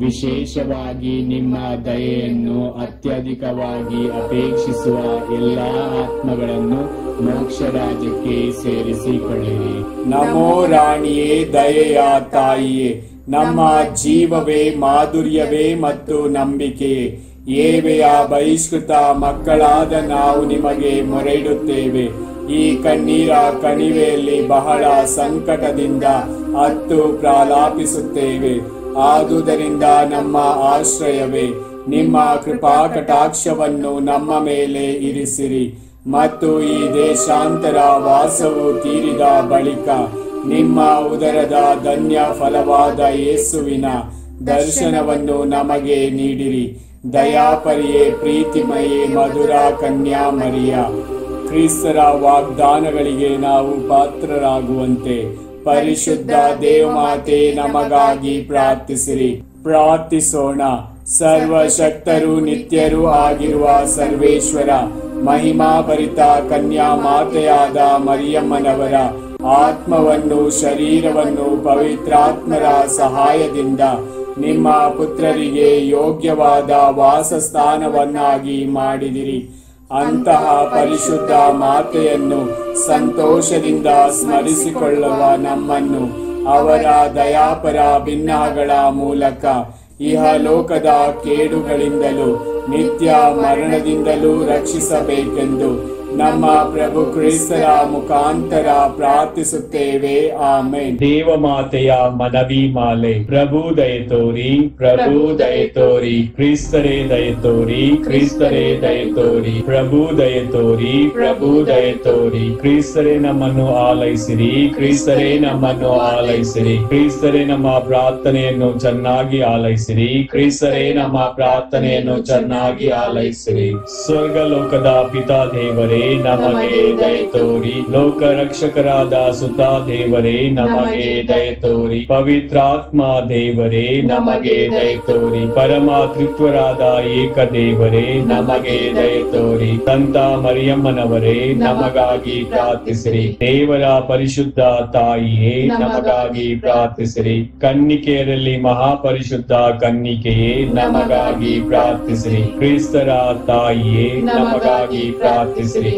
ವಿಶೇಷವಾಗಿ ನಿಮ್ಮ ದಯೆಯನ್ನು ಅತ್ಯಧಿಕವಾಗಿ ಅಪೇಕ್ಷಿಸುವ ಎಲ್ಲಾ ಆತ್ಮಗಳನ್ನು ಮೋಕ್ಷ ರಾಜ್ಯಕ್ಕೆ ಸೇರಿಸಿಕೊಳ್ಳಿರಿ. ನಮೋ ರಾಣಿಯೇ, ದಯೆಯ ತಾಯಿಯೇ, ನಮ್ಮ ಜೀವವೇ, ಮಾಧುರ್ಯವೇ ಮತ್ತು ನಂಬಿಕೆಯೇ, ಏವೆಯ ಬಹಿಷ್ಕೃತ ಮಕ್ಕಳಾದ ನಾವು ನಿಮಗೆ ಮೊರೆಯಿಡುತ್ತೇವೆ. ಈ ಕಣ್ಣೀರ ಕಣಿವೆಯಲ್ಲಿ ಬಹಳ ಸಂಕಟದಿಂದ ಅತ್ತು ಪ್ರಲಾಪಿಸುತ್ತೇವೆ. ಆದುದರಿಂದ ನಮ್ಮ ಆಶ್ರಯವೇ, ನಿಮ್ಮ ಕೃಪಾ ಕಟಾಕ್ಷವನ್ನು ನಮ್ಮ ಮೇಲೆ ಇರಿಸಿರಿ ಮತ್ತು ಈ ದೇಶಾಂತರ ವಾಸವು ತೀರಿದ ಬಳಿಕ ನಿಮ್ಮ ಉದರದ ಧನ್ಯ ಫಲವಾದ ಯೇಸುವಿನ ದರ್ಶನವನ್ನು ನಮಗೆ ನೀಡಿರಿ. ದಯಾಪರಿಯೇ, ಪ್ರೀತಿಮಯೇ, ಮಧುರ ಕನ್ಯಾ ಮರಿಯ, ಕ್ರಿಸ್ತರ ವಾಗ್ದಾನಗಳಿಗೆ ನಾವು ಪಾತ್ರರಾಗುವಂತೆ ಪರಿಶುದ್ಧ ದೇವಮಾತೆ ನಮಗಾಗಿ ಪ್ರಾರ್ಥಿಸಿರಿ. ಪ್ರಾರ್ಥಿಸೋಣ. ಸರ್ವಶಕ್ತರು ನಿತ್ಯರೂ ಆಗಿರುವ ಸರ್ವೇಶ್ವರ, ಮಹಿಮಾಭರಿತ ಕನ್ಯಾ ಮಾತೆಯಾದ ಮರಿಯಮ್ಮನವರ ಆತ್ಮವನ್ನು ಶರೀರವನ್ನು ಪವಿತ್ರಾತ್ಮರ ಸಹಾಯದಿಂದ ನಿಮ್ಮ ಪುತ್ರರಿಗೆ ಯೋಗ್ಯವಾದ ವಾಸಸ್ಥಾನವನ್ನಾಗಿ ಮಾಡಿದಿರಿ. ಅಂತಹ ಪರಿಶುದ್ಧ ಮಾತೆಯನ್ನು ಸಂತೋಷದಿಂದ ಸ್ಮರಿಸಿಕೊಳ್ಳುವ ನಮ್ಮನ್ನು ಅವರ ದಯಾಪರ ಭಿನ್ನಗಳ ಮೂಲಕ ಇಹಲೋಕದ ಕೇಡುಗಳಿಂದಲೂ ನಿತ್ಯ ಮರಣದಿಂದಲೂ ರಕ್ಷಿಸಬೇಕೆಂದು ನಮ್ಮ ಪ್ರಭು ಕ್ರಿಸ್ತರ ಮುಖಾಂತರ ಪ್ರಾರ್ಥಿಸುತ್ತೇವೆ. ಆಮೆನ್. ದೇವಮಾತೆಯ ಮನವಿ ಮಾಲೆ. ಪ್ರಭು ದಯತೋರಿ, ಪ್ರಭು ದಯತೋರಿ, ಕ್ರಿಸ್ತರೇ ದಯತೋರಿ, ಕ್ರಿಸ್ತರೇ ದಯತೋರಿ, ಪ್ರಭು ದಯತೋರಿ, ಪ್ರಭು ದಯತೋರಿ, ಕ್ರಿಸ್ತರೇ ನಮ್ಮನ್ನು ಆಲೈಸಿರಿ, ಕ್ರಿಸ್ತರೇ ನಮ್ಮನ್ನು ಆಲೈಸಿರಿ, ಕ್ರಿಸ್ತರೇ ನಮ್ಮ ಪ್ರಾರ್ಥನೆಯನ್ನು ಚೆನ್ನಾಗಿ ಆಲೈಸಿರಿ, ಕ್ರಿಸ್ತರೇ ನಮ್ಮ ಪ್ರಾರ್ಥನೆಯನ್ನು ಚೆನ್ನಾಗಿ ಆಲೈಸಿರಿ. ಸ್ವರ್ಗ ಲೋಕದ ಪಿತಾ ದೇವರೇ ನಮಗೆ ದಯತೋರಿ, ಲೋಕ ರಕ್ಷಕರಾದ ಸುತ ದೇವರೇ ನಮಗೆ ದಯತೋರಿ, ಪವಿತ್ರಾತ್ಮ ದೇವರೇ ನಮಗೆ ದಯತೋರಿ, ಪರಮ ತ್ರಿತ್ವರಾದ ಏಕ ದೇವರೇ ನಮಗೆ ದಯತೋರಿ, ಸಂತ ಮರಿಯಮ್ಮನವರೇ ನಮಗಾಗಿ ಪ್ರಾರ್ಥಿಸಿರಿ. ದೇವರ ಪರಿಶುದ್ಧ ತಾಯಿಯೇ ನಮಗಾಗಿ ಪ್ರಾರ್ಥಿಸಿರಿ. ಕನ್ನಿಕೆಯರಲ್ಲಿ ಮಹಾಪರಿಶುದ್ಧ ಕನ್ನಿಕೆಯೇ ನಮಗಾಗಿ ಪ್ರಾರ್ಥಿಸಿರಿ. ಕ್ರಿಸ್ತರ ತಾಯಿಯೇ ನಮಗಾಗಿ ಪ್ರಾರ್ಥಿಸಿರಿ.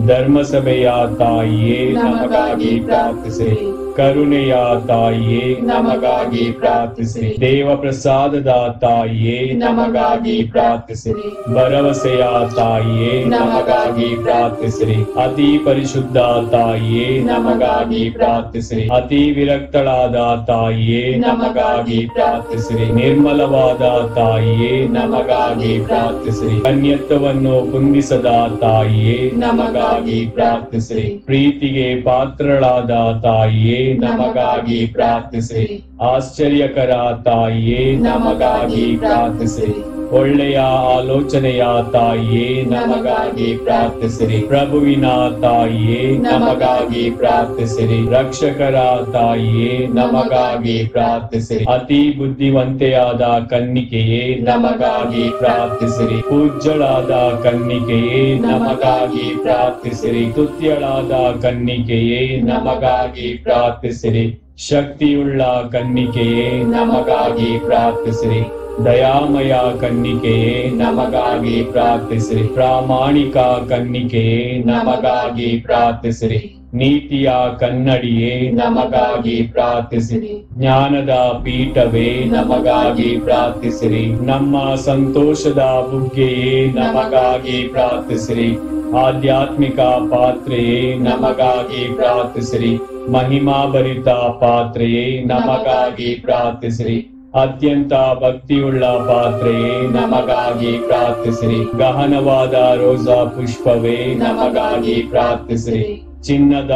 ಧರ್ಮಸಭೆಯ ತಾಯಿಯೇ ನಮಗಾಗಿ ಪ್ರಾರ್ಥಿಸಿರಿ. ಕರುಣೆಯ ತಾಯಿಯೇ ನಮಗಾಗಿ ಪ್ರಾರ್ಥಿಸಿರಿ. ದೇವ ಪ್ರಸಾದದ ತಾಯಿಯೇ ನಮಗಾಗಿ ಪ್ರಾರ್ಥಿಸಿರಿ. ಭರವಸೆಯ ತಾಯಿಯೇ ನಮಗಾಗಿ ಪ್ರಾರ್ಥಿಸಿರಿ. ಅತಿ ಪರಿಶುದ್ಧ ತಾಯಿಯೇ ನಮಗಾಗಿ ಪ್ರಾರ್ಥಿಸಿರಿ. ಅತಿ ವಿರಕ್ತಳಾದ ತಾಯಿಯೇ ನಮಗಾಗಿ ಪ್ರಾರ್ಥಿಸಿರಿ. ನಿರ್ಮಲವಾದ ತಾಯಿಯೇ ನಮಗಾಗಿ ಪ್ರಾರ್ಥಿಸಿರಿ. ಕನ್ಯತ್ವವನ್ನು ಕುಂದಿಸದ ತಾಯಿಯೇ ನಮಗಾಗಿ ಪ್ರಾರ್ಥಿಸಿರಿ. ಪ್ರೀತಿಗೆ ಪಾತ್ರಳಾದ ತಾಯಿಯೇ ನಮಗಾಗಿ ಪ್ರಾರ್ಥಿಸಿರಿ. ಆಶ್ಚರ್ಯಕರ ತಾಯಿಯೇ ನಮಗಾಗಿ ಪ್ರಾರ್ಥಿಸಿರಿ. ಒಳ್ಳೆಯ ಆಲೋಚನೆಯ ತಾಯಿಯೇ ನಮಗಾಗಿ ಪ್ರಾರ್ಥಿಸಿರಿ. ಪ್ರಭುವಿನ ತಾಯಿಯೇ ನಮಗಾಗಿ ಪ್ರಾರ್ಥಿಸಿರಿ. ರಕ್ಷಕರ ತಾಯಿಯೇ ನಮಗಾಗಿ ಪ್ರಾರ್ಥಿಸಿರಿ. ಅತಿ ಬುದ್ಧಿವಂತೆಯಾದ ಕನ್ನಿಕೆಯೇ ನಮಗಾಗಿ ಪ್ರಾರ್ಥಿಸಿರಿ. ಪೂಜ್ಯಳಾದ ಕನ್ನಿಕೆಯೇ ನಮಗಾಗಿ ಪ್ರಾರ್ಥಿಸಿರಿ. ಸ್ತುತ್ಯಳಾದ ಕನ್ನಿಕೆಯೇ ನಮಗಾಗಿ ಪ್ರಾರ್ಥಿಸಿರಿ. ಶಕ್ತಿಯುಳ್ಳ ಕನ್ನಿಕೆಯೇ ನಮಗಾಗಿ ಪ್ರಾರ್ಥಿಸಿರಿ. ದಯಾಮಯ ಕನ್ನಿಕೆಯೇ ನಮಗಾಗಿ ಪ್ರಾರ್ಥಿಸಿರಿ. ಪ್ರಾಮಾಣಿಕ ಕನ್ನಿಕೆಯೇ ನಮಗಾಗಿ ಪ್ರಾರ್ಥಿಸಿರಿ. ನೀತಿಯ ಕನ್ನಡಿಯೇ ನಮಗಾಗಿ ಪ್ರಾರ್ಥಿಸಿರಿ. ಜ್ಞಾನದ ಪೀಠವೇ ನಮಗಾಗಿ ಪ್ರಾರ್ಥಿಸಿರಿ. ನಮ್ಮ ಸಂತೋಷದ ಬುಗ್ಗೆಯೇ ನಮಗಾಗಿ ಪ್ರಾರ್ಥಿಸಿರಿ. ಆಧ್ಯಾತ್ಮಿಕ ಪಾತ್ರೆಯೇ ನಮಗಾಗಿ ಪ್ರಾರ್ಥಿಸಿರಿ. ಮಹಿಮಾಭರಿತ ಪಾತ್ರೆಯೇ ನಮಗಾಗಿ ಪ್ರಾರ್ಥಿಸಿರಿ. ಅತ್ಯಂತ ಭಕ್ತಿಯುಳ್ಳ ಪಾತ್ರೆಯೇ ನಮಗಾಗಿ ಪ್ರಾರ್ಥಿಸಿರಿ. ಗಹನವಾದ ರೋಜಾ ಪುಷ್ಪವೇ ನಮಗಾಗಿ ಪ್ರಾರ್ಥಿಸಿರಿ. ಚಿನ್ನದ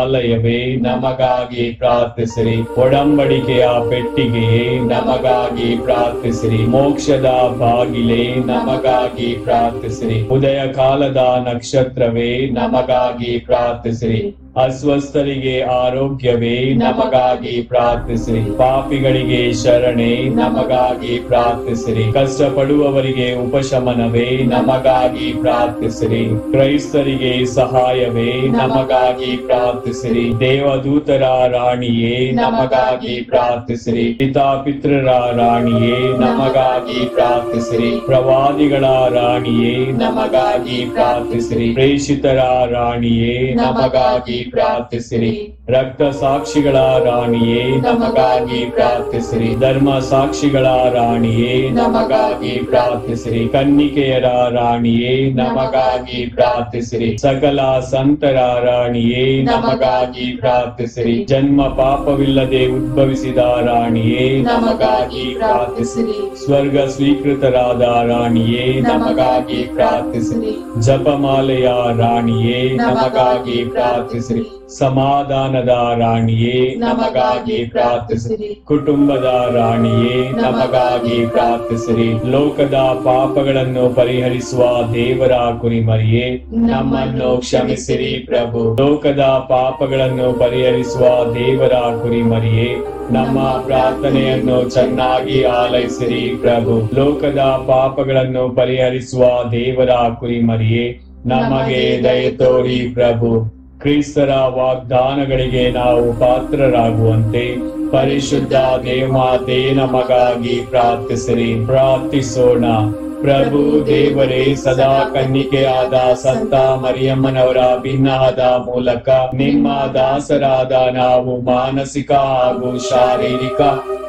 ಆಲಯವೇ ನಮಗಾಗಿ ಪ್ರಾರ್ಥಿಸಿರಿ. ಒಡಂಬಡಿಕೆಯ ಪೆಟ್ಟಿಗೆಯೇ ನಮಗಾಗಿ ಪ್ರಾರ್ಥಿಸಿರಿ. ಮೋಕ್ಷದ ಬಾಗಿಲೇ ನಮಗಾಗಿ ಪ್ರಾರ್ಥಿಸಿರಿ. ಉದಯ ಕಾಲದ ನಕ್ಷತ್ರವೇ ನಮಗಾಗಿ ಪ್ರಾರ್ಥಿಸಿರಿ. ಅಸ್ವಸ್ಥರಿಗೆ ಆರೋಗ್ಯವೇ ನಮಗಾಗಿ ಪ್ರಾರ್ಥಿಸಿರಿ. ಪಾಪಿಗಳಿಗೆ ಶರಣೆ ನಮಗಾಗಿ ಪ್ರಾರ್ಥಿಸಿರಿ. ಕಷ್ಟಪಡುವವರಿಗೆ ಉಪಶಮನವೇ ನಮಗಾಗಿ ಪ್ರಾರ್ಥಿಸಿರಿ. ಕ್ರೈಸ್ತರಿಗೆ ಸಹಾಯವೇ ನಮಗಾಗಿ ಪ್ರಾರ್ಥಿಸಿರಿ. ದೇವದೂತರ ರಾಣಿಯೇ ನಮಗಾಗಿ ಪ್ರಾರ್ಥಿಸಿರಿ. ಪಿತಾಪಿತ್ರರ ರಾಣಿಯೇ ನಮಗಾಗಿ ಪ್ರಾರ್ಥಿಸಿರಿ. ಪ್ರವಾದಿಗಳ ರಾಣಿಯೇ ನಮಗಾಗಿ ಪ್ರಾರ್ಥಿಸಿರಿ. ಪ್ರೇಷಿತರ ರಾಣಿಯೇ ನಮಗಾಗಿ ಪ್ರಾರ್ಥಿಸಿರಿ. ರಕ್ತ ಸಾಕ್ಷಿಗಳ ರಾಣಿಯೇ ನಮಗಾಗಿ ಪ್ರಾರ್ಥಿಸಿರಿ. ಧರ್ಮ ಸಾಕ್ಷಿಗಳ ರಾಣಿಯೇ ನಮಗಾಗಿ ಪ್ರಾರ್ಥಿಸಿರಿ. ಕನ್ನಿಕೆಯರ ರಾಣಿಯೇ ನಮಗಾಗಿ ಪ್ರಾರ್ಥಿಸಿರಿ. ಸಕಲ ಸಂತರ ರಾಣಿಯೇ ನಮಗಾಗಿ ಪ್ರಾರ್ಥಿಸಿರಿ. ಜನ್ಮ ಪಾಪವಿಲ್ಲದೆ ಉದ್ಭವಿಸಿದ ರಾಣಿಯೇ ನಮಗಾಗಿ ಪ್ರಾರ್ಥಿಸಿರಿ. ಸ್ವರ್ಗ ಸ್ವೀಕೃತರಾದ ರಾಣಿಯೇ ನಮಗಾಗಿ ಪ್ರಾರ್ಥಿಸಿರಿ. ಜಪಮಾಲೆಯ ರಾಣಿಯೇ ನಮಗಾಗಿ ಪ್ರಾರ್ಥಿಸಿರಿ. ಸಮಾಧಾನದ ರಾಣಿಯೇ ನಮಗಾಗಿ ಪ್ರಾರ್ಥಿಸಿರಿ. ಕುಟುಂಬದ ರಾಣಿಯೇ ನಮಗಾಗಿ ಪ್ರಾರ್ಥಿಸಿರಿ. ಲೋಕದ ಪಾಪಗಳನ್ನು ಪರಿಹರಿಸುವ ದೇವರ ಕುರಿಮರಿಯೇ ನಮ್ಮನ್ನು ಕ್ಷಮಿಸಿರಿ ಪ್ರಭು. ಲೋಕದ ಪಾಪಗಳನ್ನು ಪರಿಹರಿಸುವ ದೇವರ ಕುರಿಮರಿಯೇ ನಮ್ಮ ಪ್ರಾರ್ಥನೆಯನ್ನು ಚೆನ್ನಾಗಿ ಆಲೈಸಿರಿ ಪ್ರಭು. ಲೋಕದ ಪಾಪಗಳನ್ನು ಪರಿಹರಿಸುವ ದೇವರ ಕುರಿಮರಿಯೇ ನಮಗೆ ದಯೆ ತೋರಿ ಪ್ರಭು. ಕ್ರಿಸ್ತರ ವಾಗ್ದಾನಗಳಿಗೆ ನಾವು ಪಾತ್ರರಾಗುವಂತೆ ಪರಿಶುದ್ಧ ದೇವಮಾತೆ ನಮಗಾಗಿ ಪ್ರಾರ್ಥಿಸಿರಿ. ಪ್ರಾರ್ಥಿಸೋಣ. ಪ್ರಭು ದೇವರೇ, ಸದಾ ಕನ್ನಿಕೆಯಾದ ಸಂತ ಮರಿಯಮ್ಮನವರ ಭಿನ್ನಾದ ಮೂಲಕ ನಿಮ್ಮ ದಾಸರಾದ ನಾವು ಮಾನಸಿಕ ಹಾಗೂ ಶಾರೀರಿಕ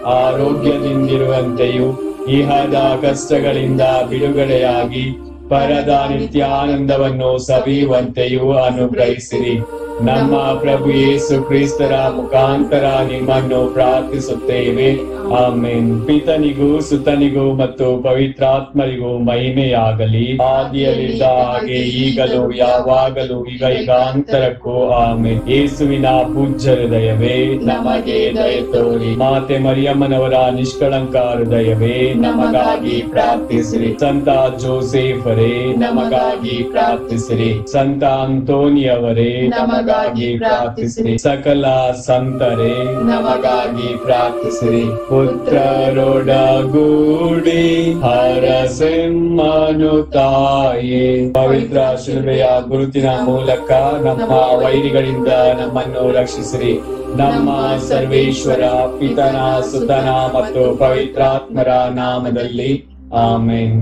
ಆರೋಗ್ಯದಿಂದಿರುವಂತೆಯೂ ಇಹದ ಕಷ್ಟಗಳಿಂದ ಬಿಡುಗಡೆಯಾಗಿ ಪರದ ನಿತ್ಯಾನಂದವನ್ನು ಸವಿಯುವಂತೆಯೂ ಅನುಗ್ರಹಿಸಿರಿ. ನಮ್ಮ ಪ್ರಭು ಯೇಸು ಕ್ರಿಸ್ತರ ಮುಖಾಂತರ ನಿಮ್ಮನ್ನು ಪ್ರಾರ್ಥಿಸುತ್ತೇವೆ. ಆಮೆನ್. ಪಿತನಿಗೂ ಸುತನಿಗೂ ಮತ್ತು ಪವಿತ್ರಾತ್ಮರಿಗೂ ಮಹಿಮೆಯಾಗಲಿ, ಆದಿಯಲ್ಲಿದ್ದ ಹಾಗೆ ಈಗಲೂ ಯಾವಾಗಲೂ ಈಗ ಯುಗಾಂತರಕ್ಕೂ ಆಮೆನ್. ಯೇಸುವಿನ ಪೂಜ್ಯ ಹೃದಯವೇ ನಮಗೆ ದಯೆ ತೋರಿ. ಮಾತೆ ಮರಿಯಮ್ಮನವರ ನಿಷ್ಕಳಂಕ ಹೃದಯವೇ ನಮಗಾಗಿ ಪ್ರಾರ್ಥಿಸಿರಿ. ಸಂತ ಜೋಸೆಫರೇ ನಮಗಾಗಿ ಪ್ರಾರ್ಥಿಸಿರಿ. ಸಂತ ಅಂತೋನಿಯವರೇ ನಮಗಾಗಿ ಪ್ರಾರ್ಥಿಸಿರಿ. ಸಕಲ ಸಂತರೇ ನಮಗಾಗಿ ಪ್ರಾರ್ಥಿಸಿರಿ. ಪುತ್ರರೊಡಗೂಡಿ ಹರಸೆಮ್ಮನು ತಾಯೇ, ಪವಿತ್ರ ಶಿಲುಬೆಯ ಗುರುತಿನ ಮೂಲಕ ನಮ್ಮ ವೈರಿಗಳಿಂದ ನಮ್ಮನ್ನು ರಕ್ಷಿಸಿರಿ. ನಮ್ಮ ಸರ್ವೇಶ್ವರ ಪಿತನ ಸುತನ ಮತ್ತು ಪವಿತ್ರಾತ್ಮರ ನಾಮದಲ್ಲಿ ಆಮೆನ್.